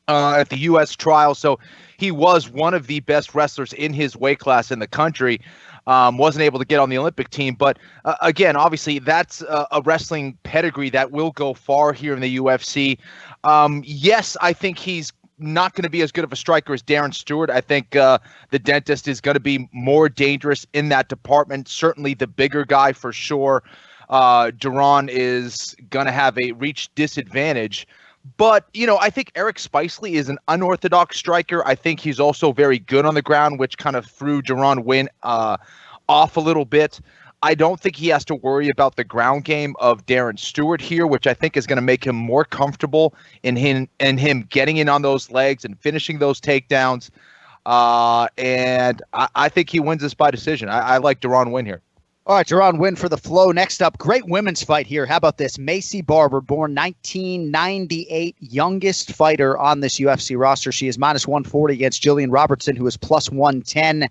S7: at the U.S. trial. So he was one of the best wrestlers in his weight class in the country. Wasn't able to get on the Olympic team. But again, obviously, that's a wrestling pedigree that will go far here in the UFC. Yes, I think he's not going to be as good of a striker as Darren Stewart. I think the dentist is going to be more dangerous in that department. Certainly the bigger guy for sure. Duran is going to have a reach disadvantage. But, I think Eric Spicely is an unorthodox striker. I think he's also very good on the ground, which kind of threw Duran Win off a little bit. I don't think he has to worry about the ground game of Darren Stewart here, which I think is going to make him more comfortable in him getting in on those legs and finishing those takedowns. And I think he wins this by decision. I like Duran Win here.
S6: All right, Duran Win for the flow. Next up, great women's fight here. How about this? Macy Barber, born 1998, youngest fighter on this UFC roster. She is minus 140 against Jillian Robertson, who is plus 110.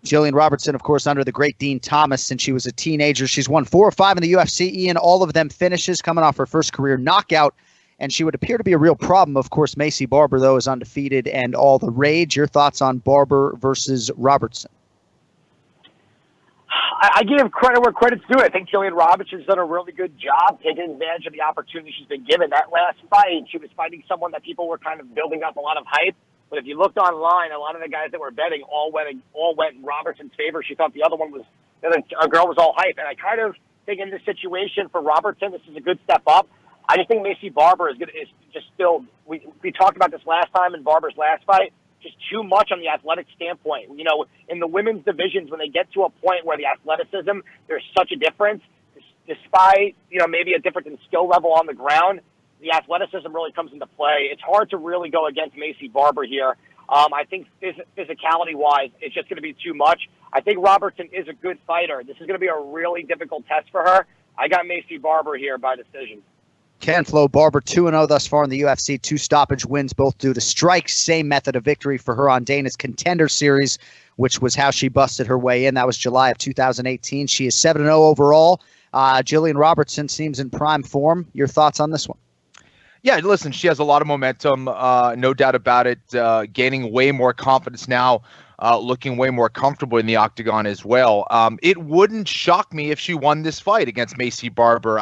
S6: Jillian Robertson, of course, under the great Dean Thomas since she was a teenager. She's won 4 or 5 in the UFC. Ian, all of them finishes, coming off her first career knockout. And she would appear to be a real problem. Of course, Macy Barber, though, is undefeated and all the rage. Your thoughts on Barber versus Robertson?
S10: I give credit where credit's due. I think Jillian Robertson's done a really good job taking advantage of the opportunity she's been given. That last fight, she was fighting someone that people were kind of building up a lot of hype. But if you looked online, a lot of the guys that were betting all went in Robertson's favor. She thought the other girl was all hype. And I kind of think in this situation for Robertson, this is a good step up. I just think Macy Barber is just still. We talked about this last time in Barber's last fight. Just too much on the athletic standpoint. In the women's divisions, when they get to a point where the athleticism, there's such a difference, despite, maybe a difference in skill level on the ground, the athleticism really comes into play. It's hard to really go against Macy Barber here. I think physicality-wise, it's just going to be too much. I think Robertson is a good fighter. This is going to be a really difficult test for her. I got Macy Barber here by decision.
S6: Ken Flo Barber 2-0 thus far in the UFC. 2 stoppage wins, both due to strikes. Same method of victory for her on Dana's Contender Series, which was how she busted her way in. That was July of 2018. She is 7-0 overall. Jillian Robertson seems in prime form. Your thoughts on this one?
S7: Yeah, listen, she has a lot of momentum, no doubt about it, gaining way more confidence now, looking way more comfortable in the octagon as well. It wouldn't shock me if she won this fight against Macy Barber.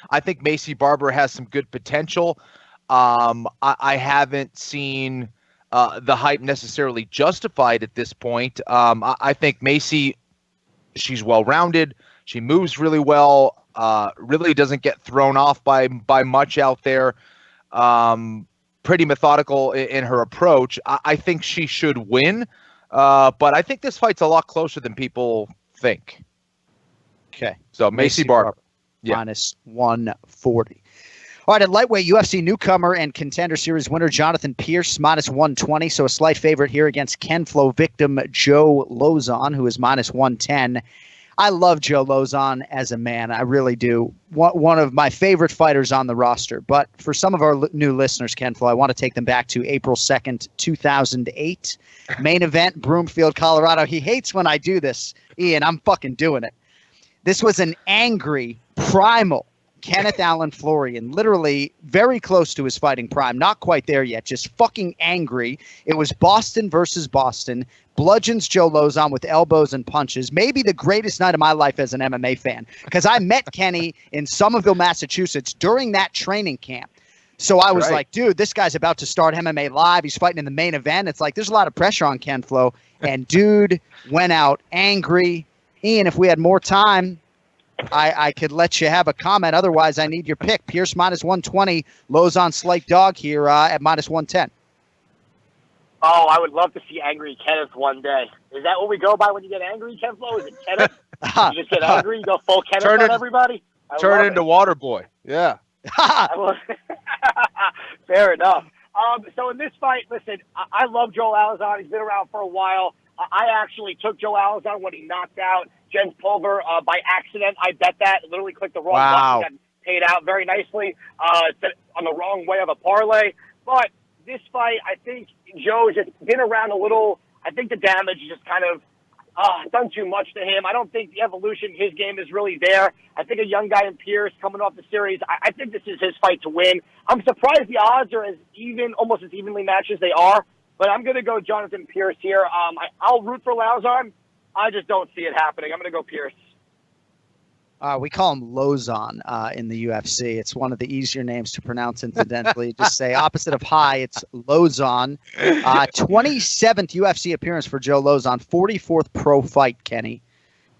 S7: I think Macy Barber has some good potential. I haven't seen the hype necessarily justified at this point. I think Macy, she's well-rounded. She moves really well. Really doesn't get thrown off by much out there. Pretty methodical in her approach. I think she should win, but I think this fight's a lot closer than people think.
S6: Okay.
S7: So Macy Barber. Yeah.
S6: Minus 140. All right, at lightweight, UFC newcomer and Contender Series winner Jonathan Pierce, minus 120. So a slight favorite here against Ken Flo victim Joe Lozon, who is minus 110. I love Joe Lozon as a man. I really do. One of my favorite fighters on the roster. But for some of our new listeners, Ken Flo, I want to take them back to April 2nd, 2008. Main event, Broomfield, Colorado. He hates when I do this, Ian. I'm fucking doing it. This was an angry, primal Kenneth Allen Florian, literally very close to his fighting prime. Not quite there yet, just fucking angry. It was Boston versus Boston. Bludgeons Joe Lozon with elbows and punches. Maybe the greatest night of my life as an MMA fan, because I met Kenny in Somerville, Massachusetts during that training camp. So I was like, dude, this guy's about to start MMA Live. He's fighting in the main event. It's like there's a lot of pressure on Ken Flo. And dude went out angry. Ian, if we had more time, I could let you have a comment. Otherwise, I need your pick. Pierce minus 120. Lozon slight dog here at minus 110.
S10: Oh, I would love to see angry Kenneth one day. Is that what we go by when you get angry, Ken Flo? Is it Kenneth? You just get angry, you go full Kenneth on everybody?
S7: Turn into Waterboy. Yeah.
S10: Fair enough. So in this fight, listen, I love Joe Alazan. He's been around for a while. I actually took Joe Alazan when he knocked out Jens Pulver by accident. I bet that. Literally clicked the wrong button. Got paid out very nicely on the wrong way of a parlay. But this fight, I think Joe's just been around a little. I think the damage is just kind of done too much to him. I don't think the evolution in his game is really there. I think a young guy in Pierce coming off the series, I think this is his fight to win. I'm surprised the odds are almost as evenly matched as they are, but I'm going to go Jonathan Pierce here. I'll root for Lauzon. I just don't see it happening. I'm going to go Pierce.
S6: We call him Lozon in the UFC. It's one of the easier names to pronounce incidentally. Just say opposite of high, it's Lozon. 27th UFC appearance for Joe Lozon, 44th pro fight, Kenny.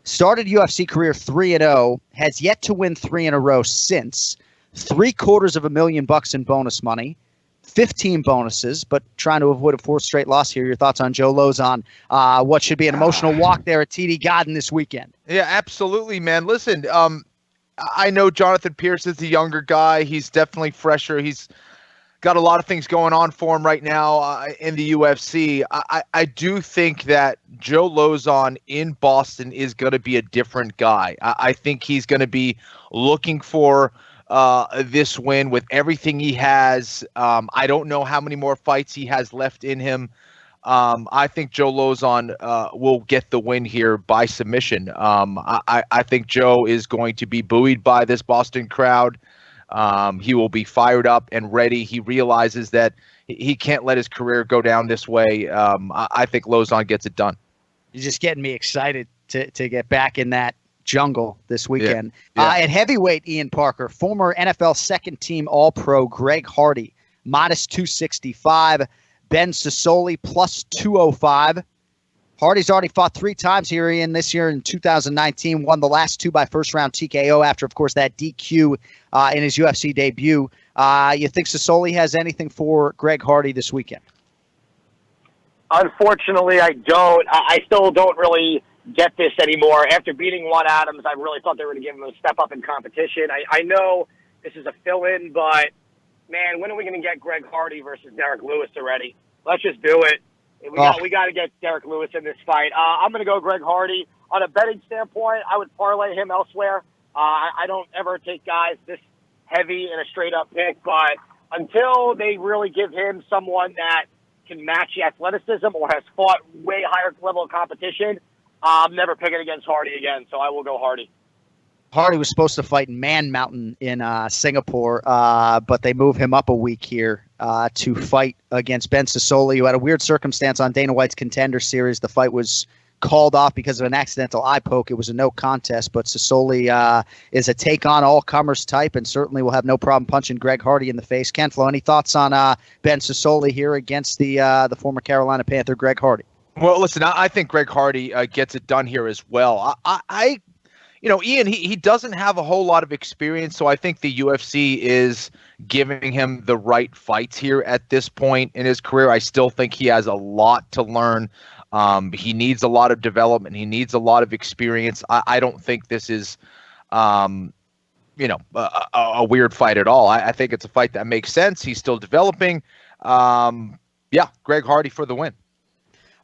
S6: Started UFC career 3-0, has yet to win 3 in a row since. $750,000 in bonus money. 15 bonuses, but trying to avoid a 4th straight loss here. Your thoughts on Joe Lozon? What should be an emotional walk there at TD Garden this weekend?
S7: Yeah, absolutely, man. Listen, I know Jonathan Pierce is the younger guy. He's definitely fresher. He's got a lot of things going on for him right now in the UFC. I do think that Joe Lozon in Boston is going to be a different guy. I think he's going to be looking for this win with everything he has. I don't know how many more fights he has left in him. I think Joe Lozon will get the win here by submission. I think Joe is going to be buoyed by this Boston crowd. He will be fired up and ready. He realizes that he can't let his career go down this way. I think Lozon gets it done.
S6: You're just getting me excited to get back in that jungle this weekend.
S7: Yeah.
S6: At heavyweight, Ian Parker, former NFL second team All-Pro Greg Hardy, minus 265. Ben Sassoli, plus 205. Hardy's already fought 3 times here, Ian, this year in 2019. Won the last 2 by first-round TKO after, of course, that DQ in his UFC debut. You think Sassoli has anything for Greg Hardy this weekend?
S10: Unfortunately, I don't. I still don't really get this anymore. After beating Juan Adams, I really thought they were going to give him a step up in competition. I know this is a fill-in, but, man, when are we going to get Greg Hardy versus Derek Lewis already? Let's just do it. We got to get Derek Lewis in this fight. I'm going to go Greg Hardy. On a betting standpoint, I would parlay him elsewhere. I don't ever take guys this heavy in a straight-up pick, but until they really give him someone that can match the athleticism or has fought way higher level of competition, I'm never picking against Hardy again, so I will go Hardy.
S6: Hardy was supposed to fight Man Mountain in Singapore, but they move him up a week here to fight against Ben Sassoli, who had a weird circumstance on Dana White's Contender Series. The fight was called off because of an accidental eye poke. It was a no contest, but Sassoli is a take-on-all-comers type and certainly will have no problem punching Greg Hardy in the face. Ken Flo, any thoughts on Ben Sassoli here against the former Carolina Panther, Greg Hardy?
S7: Well, listen, I think Greg Hardy gets it done here as well. Ian, he doesn't have a whole lot of experience, so I think the UFC is giving him the right fights here at this point in his career. I still think he has a lot to learn. He needs a lot of development. He needs a lot of experience. I don't think this is, a weird fight at all. I think it's a fight that makes sense. He's still developing. Greg Hardy for the win.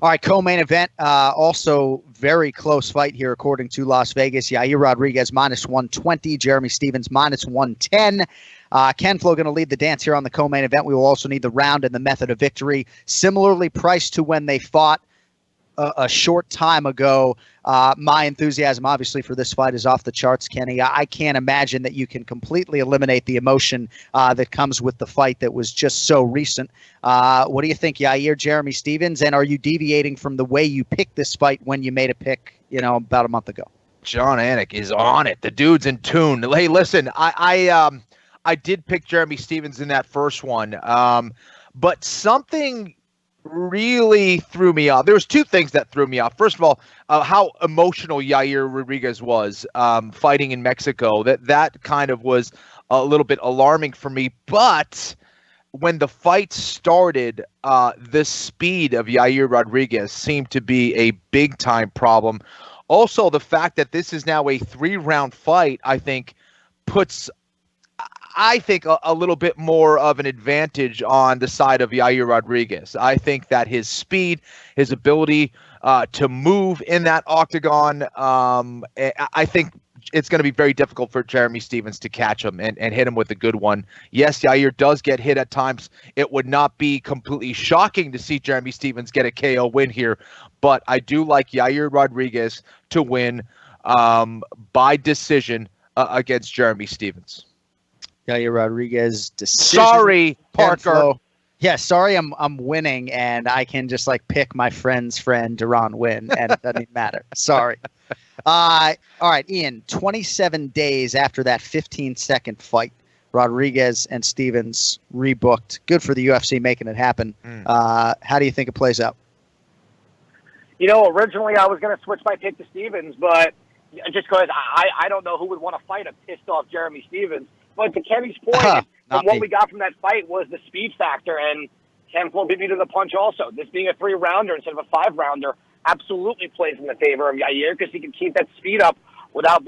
S6: All right, co-main event, also very close fight here according to Las Vegas. Yair Rodriguez minus 120, Jeremy Stephens minus 110. Ken Flo going to lead the dance here on the co-main event. We will also need the round and the method of victory. Similarly priced to when they fought a short time ago. My enthusiasm, obviously, for this fight is off the charts, Kenny. I can't imagine that you can completely eliminate the emotion that comes with the fight that was just so recent. What do you think, Yair, Jeremy Stephens? And are you deviating from the way you picked this fight when you made a pick, about a month ago?
S7: John Anik is on it. The dude's in tune. Hey, listen, I did pick Jeremy Stephens in that first one, but something really threw me off. There was 2 things that threw me off. First of all, how emotional Yair Rodriguez was fighting in Mexico. That kind of was a little bit alarming for me. But when the fight started, the speed of Yair Rodriguez seemed to be a big-time problem. Also, the fact that this is now a 3-round fight, I think, puts a little bit more of an advantage on the side of Yair Rodriguez. I think that his speed, his ability to move in that octagon, I think it's going to be very difficult for Jeremy Stephens to catch him and hit him with a good one. Yes, Yair does get hit at times. It would not be completely shocking to see Jeremy Stephens get a KO win here, but I do like Yair Rodriguez to win by decision against Jeremy Stephens.
S6: Yair Rodriguez decision.
S7: Sorry, Parker.
S6: Yeah, sorry, I'm winning, and I can just like pick my friend's friend Duran win, and it doesn't even matter. Sorry. All right, Ian. 27 days after that 15-second fight, Rodriguez and Stephens rebooked. Good for the UFC making it happen. How do you think it plays out?
S10: Originally I was going to switch my pick to Stephens, but just because I don't know who would want to fight a pissed off Jeremy Stephens. But to Kenny's point, from what we got from that fight was the speed factor, and Ken Flo beat me to the punch also. This being a 3-rounder instead of a 5-rounder absolutely plays in the favor of Yair because he can keep that speed up without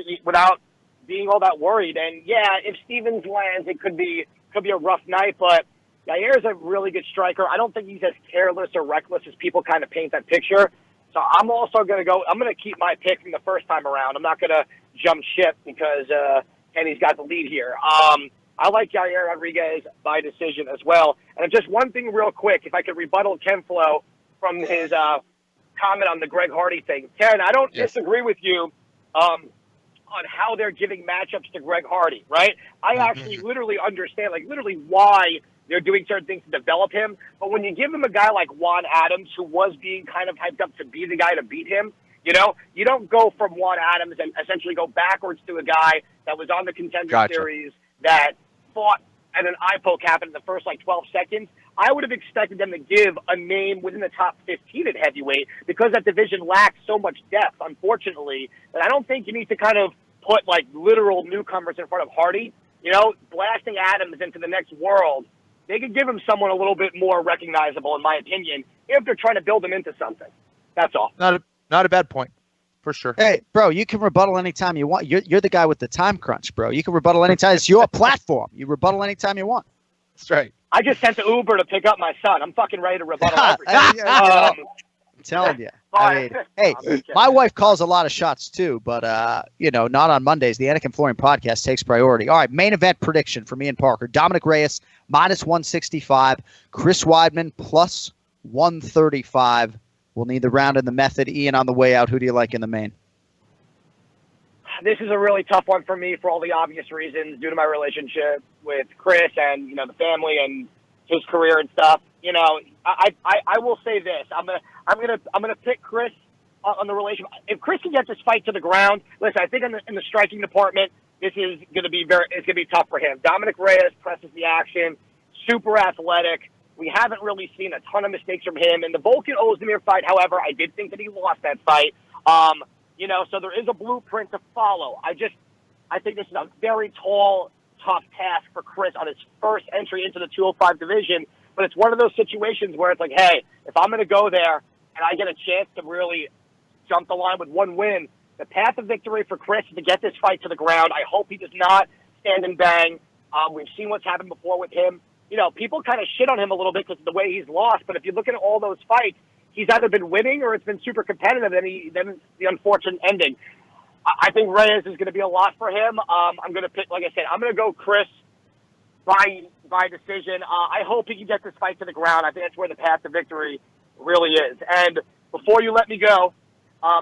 S10: being all that worried. And yeah, if Stephens lands, it could be a rough night, but Yair is a really good striker. I don't think he's as careless or reckless as people kind of paint that picture. So I'm also going to keep my pick from the first time around. I'm not going to jump ship because Kenny's got the lead here. I like Yair Rodriguez by decision as well. And just one thing real quick, if I could rebuttal Ken Flo from his comment on the Greg Hardy thing. Ken, I don't disagree with you on how they're giving matchups to Greg Hardy, right? I actually literally understand, why they're doing certain things to develop him. But when you give him a guy like Juan Adams, who was being kind of hyped up to be the guy to beat him, you don't go from Juan Adams and essentially go backwards to a guy that was on the Contender Series that fought at an eye poke happened in the first 12 seconds. I would have expected them to give a name within the top 15 at heavyweight because that division lacks so much depth, unfortunately, that I don't think you need to kind of put literal newcomers in front of Hardy. Blasting Adams into the next world, they could give him someone a little bit more recognizable, in my opinion, if they're trying to build him into something. That's all.
S7: Not a bad point, for sure.
S6: Hey, bro, you can rebuttal anytime you want. You're the guy with the time crunch, bro. You can rebuttal anytime. It's your platform. You rebuttal anytime you want.
S7: That's right.
S10: I just sent the Uber to pick up my son. I'm fucking ready to rebuttal everything.
S6: I'm telling you. Hey, my wife calls a lot of shots too, but not on Mondays. The Anik and Florian podcast takes priority. All right, main event prediction for me and Parker: Dominic Reyes -165, Chris Weidman +135. We'll need the round and the method. Ian, on the way out, who do you like in the main?
S10: This is a really tough one for me for all the obvious reasons due to my relationship with Chris and, the family and his career and stuff. I will say this. I'm gonna pick Chris on the relation. If Chris can get this fight to the ground, listen, I think in the striking department, this is gonna be tough for him. Dominic Reyes presses the action, super athletic. We haven't really seen a ton of mistakes from him. In the Volkan Ozdemir fight, however, I did think that he lost that fight. So there is a blueprint to follow. I think this is a very tall, tough task for Chris on his first entry into the 205 division. But it's one of those situations where it's hey, if I'm going to go there and I get a chance to really jump the line with one win, the path of victory for Chris is to get this fight to the ground. I hope he does not stand and bang. We've seen what's happened before with him. People kind of shit on him a little bit because of the way he's lost. But if you look at all those fights, he's either been winning or it's been super competitive, then the unfortunate ending. I think Reyes is going to be a lot for him. I'm going to pick, like I said, I'm going to go Chris by decision. I hope he can get this fight to the ground. I think that's where the path to victory really is. And before you let me go,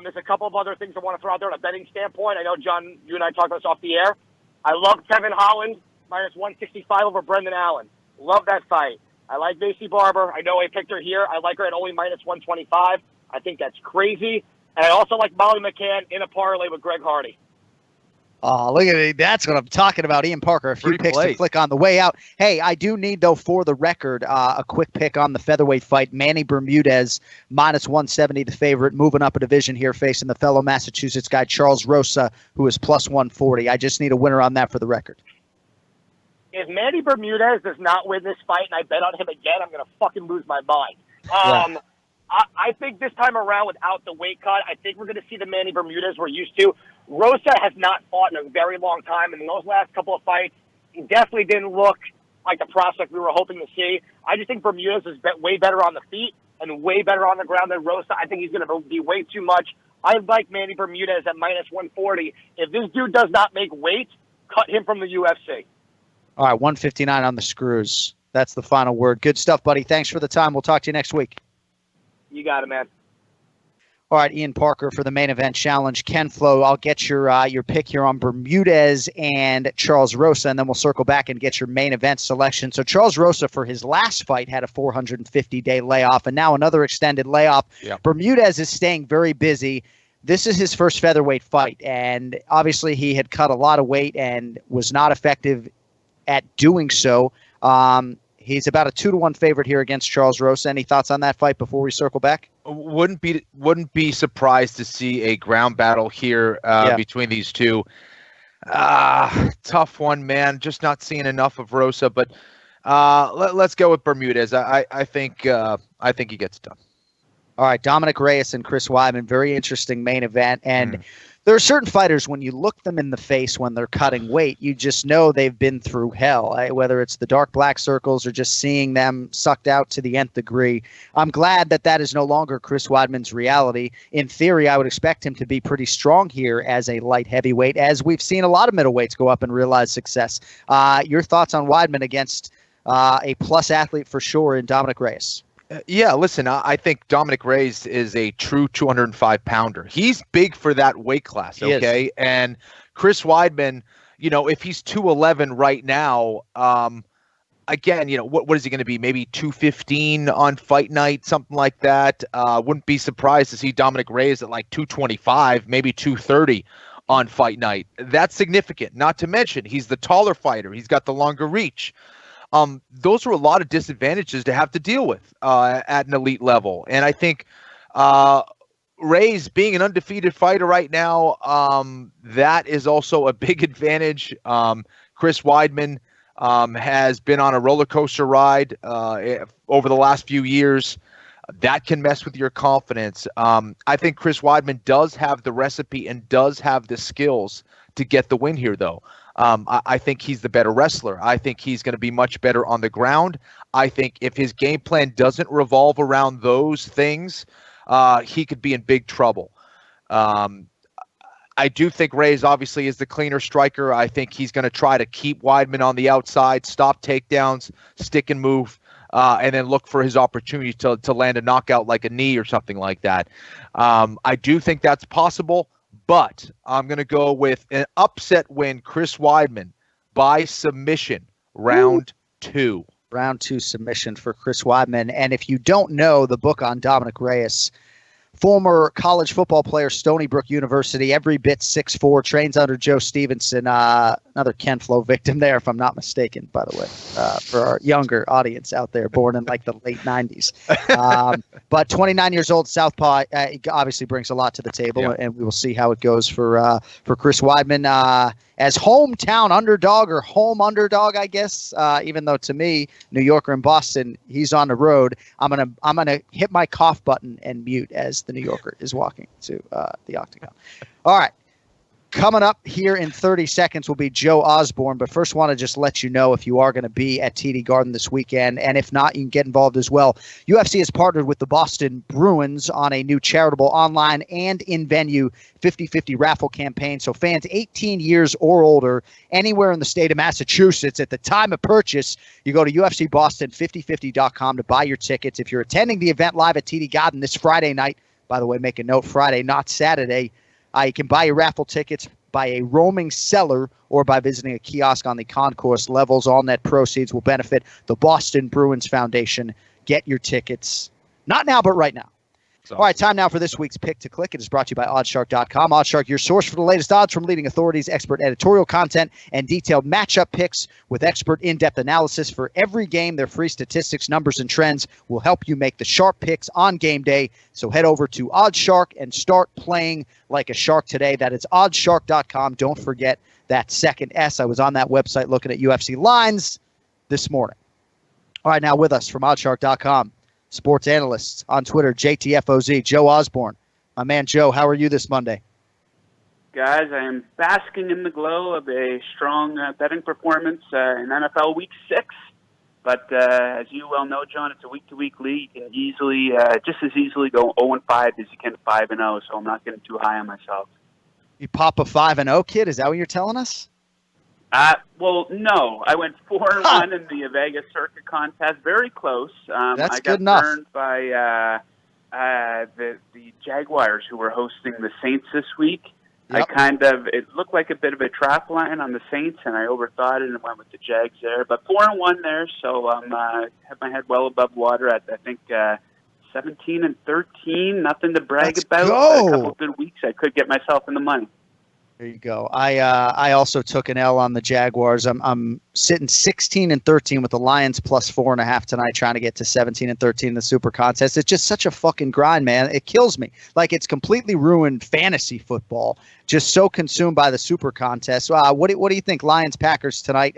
S10: there's a couple of other things I want to throw out there on a betting standpoint. I know, John, you and I talked about this off the air. I love Kevin Holland -165 over Brendan Allen. Love that fight. I like Macy Barber. I know I picked her here. I like her at only -125. I think that's crazy. And I also like Molly McCann in a parlay with Greg Hardy.
S6: Oh, look at it. That's what I'm talking about. Ian Parker, a few picks to flick on the way out. Hey, I do need, though, for the record, a quick pick on the featherweight fight. Manny Bermudez, -170, the favorite, moving up a division here, facing the fellow Massachusetts guy, Charles Rosa, who is +140. I just need a winner on that for the record.
S10: If Manny Bermudez does not win this fight and I bet on him again, I'm going to fucking lose my mind. I think this time around, without the weight cut, I think we're going to see the Manny Bermudez we're used to. Rosa has not fought in a very long time, and in those last couple of fights, he definitely didn't look like the prospect we were hoping to see. I just think Bermudez is way better on the feet and way better on the ground than Rosa. I think he's going to be way too much I like Manny Bermudez at minus 140. If this dude does not make weight, cut him from the UFC.
S6: All right, 159 on the screws. That's the final word. Good stuff, buddy. Thanks for the time. We'll talk to you next week.
S10: You got it, man.
S6: All right, Ian Parker for the main event challenge. Ken Flo, I'll get your pick here on Bermudez and Charles Rosa, and then we'll circle back and get your main event selection. So Charles Rosa, for his last fight, had a 450-day layoff, and now another extended layoff.
S7: Yep.
S6: Bermudez is staying very busy. This is his first featherweight fight, and obviously he had cut a lot of weight and was not effective at doing so. He's about a 2-1 favorite here against Charles Rosa. Any thoughts on that fight before we circle back?
S7: Wouldn't be surprised to see a ground battle here between these two. Tough one, man. Just not seeing enough of Rosa, but let's go with Bermudez. I think he gets it done.
S6: All right, Dominic Reyes and Chris Weidman, very interesting main event. And there are certain fighters, when you look them in the face when they're cutting weight, you just know they've been through hell, whether it's the dark black circles or just seeing them sucked out to the nth degree. I'm glad that is no longer Chris Weidman's reality. In theory, I would expect him to be pretty strong here as a light heavyweight, as we've seen a lot of middleweights go up and realize success. Your thoughts on Weidman against a plus athlete for sure in Dominic Reyes?
S7: Yeah, listen, I think Dominic Reyes is a true 205-pounder. He's big for that weight class, okay? And Chris Weidman, if he's 211 right now, again, what is he going to be? Maybe 215 on Fight Night, something like that. Wouldn't be surprised to see Dominic Reyes at like 225, maybe 230 on Fight Night. That's significant. Not to mention, he's the taller fighter. He's got the longer reach. Those are a lot of disadvantages to have to deal with at an elite level. And I think Reyes being an undefeated fighter right now, that is also a big advantage. Chris Weidman has been on a roller coaster ride over the last few years. That can mess with your confidence. I think Chris Weidman does have the recipe and does have the skills to get the win here, though. I think he's the better wrestler. I think he's going to be much better on the ground. I think if his game plan doesn't revolve around those things, he could be in big trouble. I do think Reyes obviously is the cleaner striker. I think he's going to try to keep Weidman on the outside, stop takedowns, stick and move, and then look for his opportunity to land a knockout like a knee or something like that. I do think that's possible. But I'm going to go with an upset win, Chris Weidman, by submission, round 2.
S6: Round 2 submission for Chris Weidman. And if you don't know the book on Dominic Reyes, former college football player, Stony Brook University, every bit 6'4", trains under Joe Stevenson, another Ken Flo victim there, if I'm not mistaken, by the way, for our younger audience out there, born in like the late 90s. But 29 years old, Southpaw, obviously brings a lot to the table, and we will see how it goes for Chris Weidman. As hometown underdog or home underdog, I guess, even though to me, New Yorker and Boston, he's on the road. I'm gonna hit my cough button and mute as the New Yorker is walking to the octagon. All right. Coming up here in 30 seconds will be Joe Osborne, but first want to just let you know if you are going to be at TD Garden this weekend, and if not, you can get involved as well. UFC has partnered with the Boston Bruins on a new charitable online and in-venue 50-50 raffle campaign, so fans 18 years or older anywhere in the state of Massachusetts at the time of purchase, you go to UFC Boston 5050.com to buy your tickets. If you're attending the event live at TD Garden this Friday night, by the way, make a note, Friday, not Saturday, you can buy your raffle tickets by a roaming seller or by visiting a kiosk on the concourse levels. All net proceeds will benefit the Boston Bruins Foundation. Get your tickets. Not now, but right now. All right, time now for this week's Pick to Click. It is brought to you by Oddshark.com. Oddshark, your source for the latest odds from leading authorities, expert editorial content, and detailed matchup picks with expert in-depth analysis for every game. Their free statistics, numbers, and trends will help you make the sharp picks on game day. So head over to Oddshark and start playing like a shark today. That is Oddshark.com. Don't forget that second S. I was on that website looking at UFC lines this morning. All right, now with us from Oddshark.com. Sports analysts on Twitter, JTFOZ, Joe Osborne. My man, Joe, how are you this Monday?
S11: Guys, I am basking in the glow of a strong betting performance in NFL Week 6. But as you well know, John, it's a week-to-week league. You can easily, just as easily go 0-5 as you can 5-0. So I'm not getting too high on myself.
S6: You pop a 5-0, kid? Is that what you're telling us?
S11: Well, no. I went 4-1 in the Vegas circuit contest. Very close.
S6: That's
S11: I got
S6: good enough.
S11: burned by the Jaguars, who were hosting the Saints this week.
S6: Yep.
S11: It looked like a bit of a trap line on the Saints, and I overthought it and went with the Jags there. But 4-1 there, so I have my head well above water at, I think, 17-13. Nothing to brag about.
S6: Go.
S11: A couple of good weeks, I could get myself in the money.
S6: There you go. I also took an L on the Jaguars. I'm sitting 16-13 with the Lions plus 4.5 tonight, trying to get to 17-13 in the Super Contest. It's just such a fucking grind, man. It kills me. Like, it's completely ruined fantasy football. Just so consumed by the Super Contest. What do you think? Lions Packers tonight.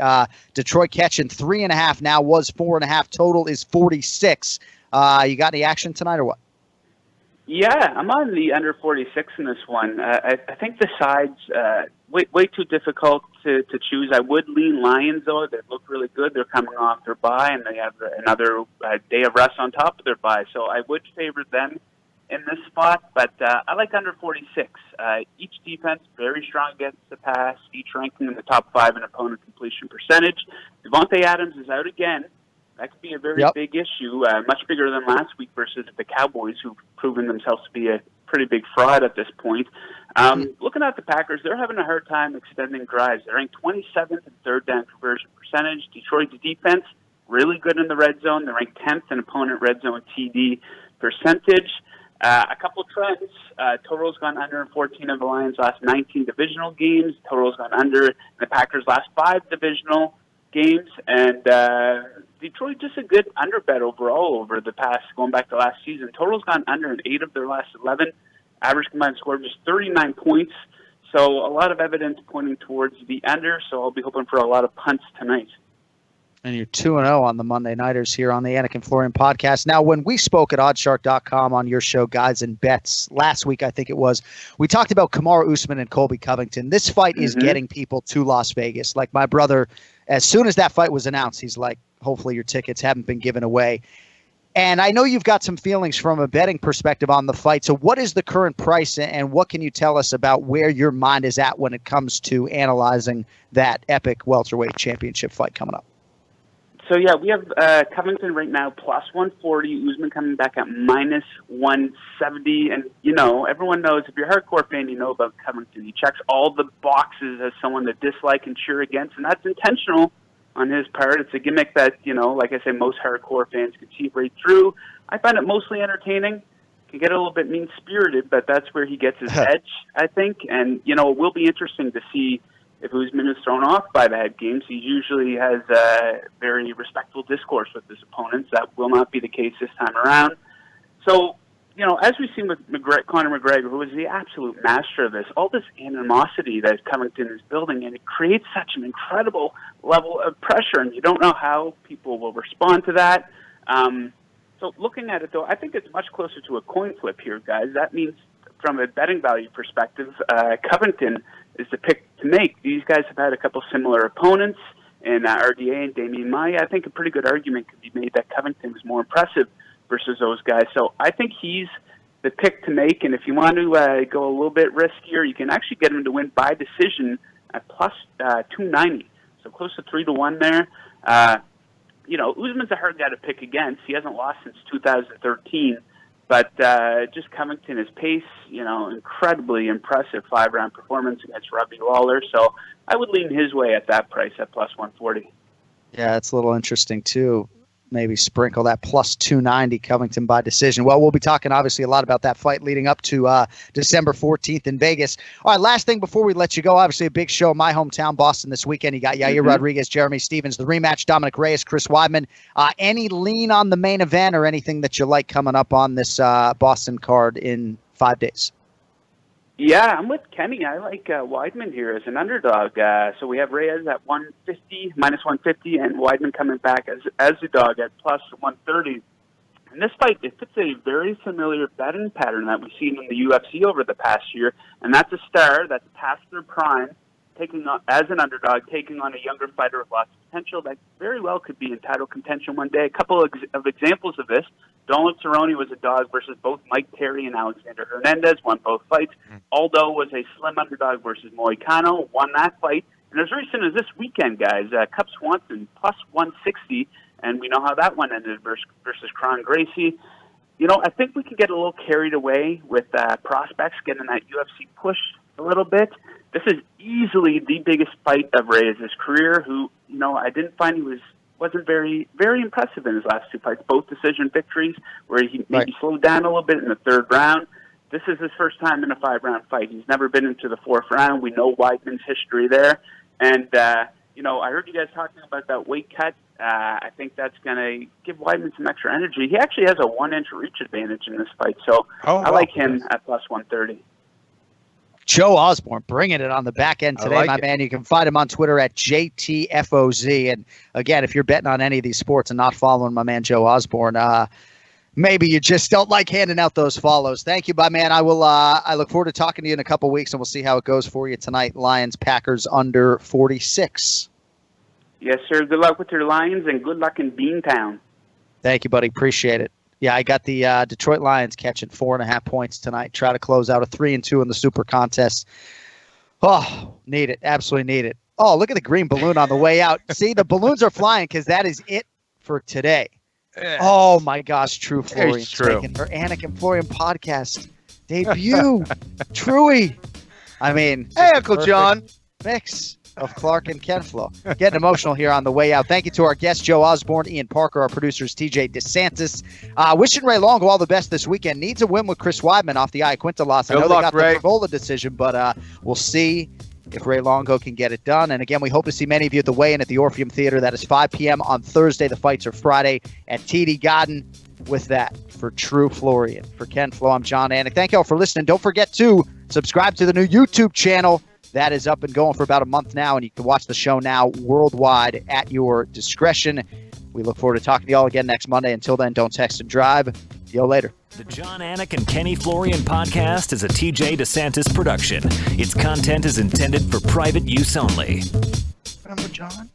S6: Detroit catching 3.5 now, was 4.5. Total is 46. You got any action tonight or what?
S11: Yeah, I'm on the under 46 in this one. I think the sides way too difficult to choose. I would lean Lions, though. They look really good. They're coming off their bye, and they have another day of rest on top of their bye. So I would favor them in this spot, but I like under 46. Each defense very strong against the pass, each ranking in the top 5 in opponent completion percentage. Devontae Adams is out again. That could be a very big issue, much bigger than last week versus the Cowboys, who've proven themselves to be a pretty big fraud at this point. Looking at the Packers, they're having a hard time extending drives. They're ranked 27th in third down conversion percentage. Detroit's defense, really good in the red zone. They're ranked 10th in opponent red zone TD percentage. A couple of trends. Total's gone under in 14 of the Lions' last 19 divisional games. Total's gone under in the Packers' last 5 divisional games. And Detroit just a good under bet overall over the past, going back to last season. Total's gone under in 8 of their last 11. Average combined score of just 39 points. So a lot of evidence pointing towards the under. So I'll be hoping for a lot of punts tonight.
S6: And you're 2-0 on the Monday Nighters here on the Anik and Florian podcast. Now, when we spoke at oddshark.com on your show, Guys and Bets, last week, I think it was, we talked about Kamaru Usman and Colby Covington. This fight is getting people to Las Vegas. Like my brother, as soon as that fight was announced, he's like, hopefully your tickets haven't been given away. And I know you've got some feelings from a betting perspective on the fight. So what is the current price, and what can you tell us about where your mind is at when it comes to analyzing that epic welterweight championship fight coming up?
S11: So, yeah, we have Covington right now plus 140, Usman coming back at minus 170. And, you know, everyone knows, if you're a hardcore fan, you know about Covington. He checks all the boxes as someone to dislike and cheer against, and that's intentional on his part. It's a gimmick that, you know, like I say, most hardcore fans can see right through. I find it mostly entertaining. Can get a little bit mean-spirited, but that's where he gets his edge, I think. And, you know, it will be interesting to see if Usman is thrown off by the head games. He usually has a very respectful discourse with his opponents. That will not be the case this time around. So, you know, as we've seen with Conor McGregor, who is the absolute master of this, all this animosity that Covington is building, and it creates such an incredible level of pressure, and you don't know how people will respond to that. So looking at it, though, I think it's much closer to a coin flip here, guys. That means, from a betting value perspective, Covington is the pick to make. These guys have had a couple similar opponents in RDA and Damian Maia. I think a pretty good argument could be made that Covington was more impressive versus those guys. So I think he's the pick to make. And if you want to go a little bit riskier, you can actually get him to win by decision at plus 290. So close to 3-1 there. You know, Usman's a hard guy to pick against. He hasn't lost since 2013. But just Covington, his pace, you know, incredibly impressive 5-round performance against Robbie Lawler. So I would lean his way at that price at plus 140.
S6: Yeah, it's a little interesting, too. Maybe sprinkle that plus 290 Covington by decision. Well, we'll be talking, obviously, a lot about that fight leading up to December 14th in Vegas. All right, last thing before we let you go, obviously a big show, my hometown, Boston, this weekend. You got Yair Rodriguez, Jeremy Stevens, the rematch, Dominic Reyes, Chris Weidman. Any lean on the main event or anything that you like coming up on this Boston card in 5 days?
S11: Yeah, I'm with Kenny. I like Weidman here as an underdog. So we have Reyes at 150, minus 150, and Weidman coming back as a dog at plus 130. And this fight, it fits a very familiar betting pattern that we've seen in the UFC over the past year, and that's a star that's past their prime as an underdog, taking on a younger fighter with lots of potential that very well could be in title contention one day. A couple of examples of this. Donald Cerrone was a dog versus both Mike Perry and Alexander Hernandez, won both fights. Aldo was a slim underdog versus Moicano, won that fight. And as recent as this weekend, guys, Cub Swanson plus 160, and we know how that one ended versus Kron Gracie. You know, I think we can get a little carried away with prospects getting that UFC push a little bit. This is easily the biggest fight of Reyes' career, who, you know, I didn't find he wasn't very, very impressive in his last two fights, both decision victories, where he maybe slowed down a little bit in the third round. This is his first time in a 5-round fight. He's never been into the fourth round. We know Weidman's history there. And, you know, I heard you guys talking about that weight cut. I think that's going to give Weidman some extra energy. He actually has a 1-inch reach advantage in this fight, so I like him at plus 130.
S6: Joe Osborne bringing it on the back end today, my man. You can find him on Twitter at JTFOZ. And again, if you're betting on any of these sports and not following my man Joe Osborne, maybe you just don't like handing out those follows. Thank you, my man. I will. I look forward to talking to you in a couple weeks, and we'll see how it goes for you tonight. Lions, Packers under 46.
S11: Yes, sir. Good luck with your Lions, and good luck in Beantown.
S6: Thank you, buddy. Appreciate it. Yeah, I got the Detroit Lions catching 4.5 points tonight. Try to close out a 3-2 in the Super Contest. Oh, need it. Absolutely need it. Oh, look at the green balloon on the way out. See, the balloons are flying because that is it for today. Oh, my gosh. True Florian. Making her Anik and Florian podcast debut. Truey. I mean.
S7: Hey, Uncle John.
S6: Mix of Clark and Kenflo. Getting emotional here on the way out. Thank you to our guests, Joe Osborne, Ian Parker, our producers, TJ DeSantis. Wishing Ray Longo all the best this weekend. Needs a win with Chris Weidman off the Iaquinta loss. I know they got the Pergola decision, but we'll see if Ray Longo can get it done. And again, we hope to see many of you at the weigh-in at the Orpheum Theater. That is 5 p.m. on Thursday. The fights are Friday at TD Garden. With that, for True Florian, for Ken Flo, I'm John Anik. Thank you all for listening. Don't forget to subscribe to the new YouTube channel. That is up and going for about a month now, and you can watch the show now worldwide at your discretion. We look forward to talking to y'all again next Monday. Until then, don't text and drive. See y'all later.
S1: The John Anik and Kenny Florian podcast is a TJ DeSantis production. Its content is intended for private use only.
S6: Remember, John?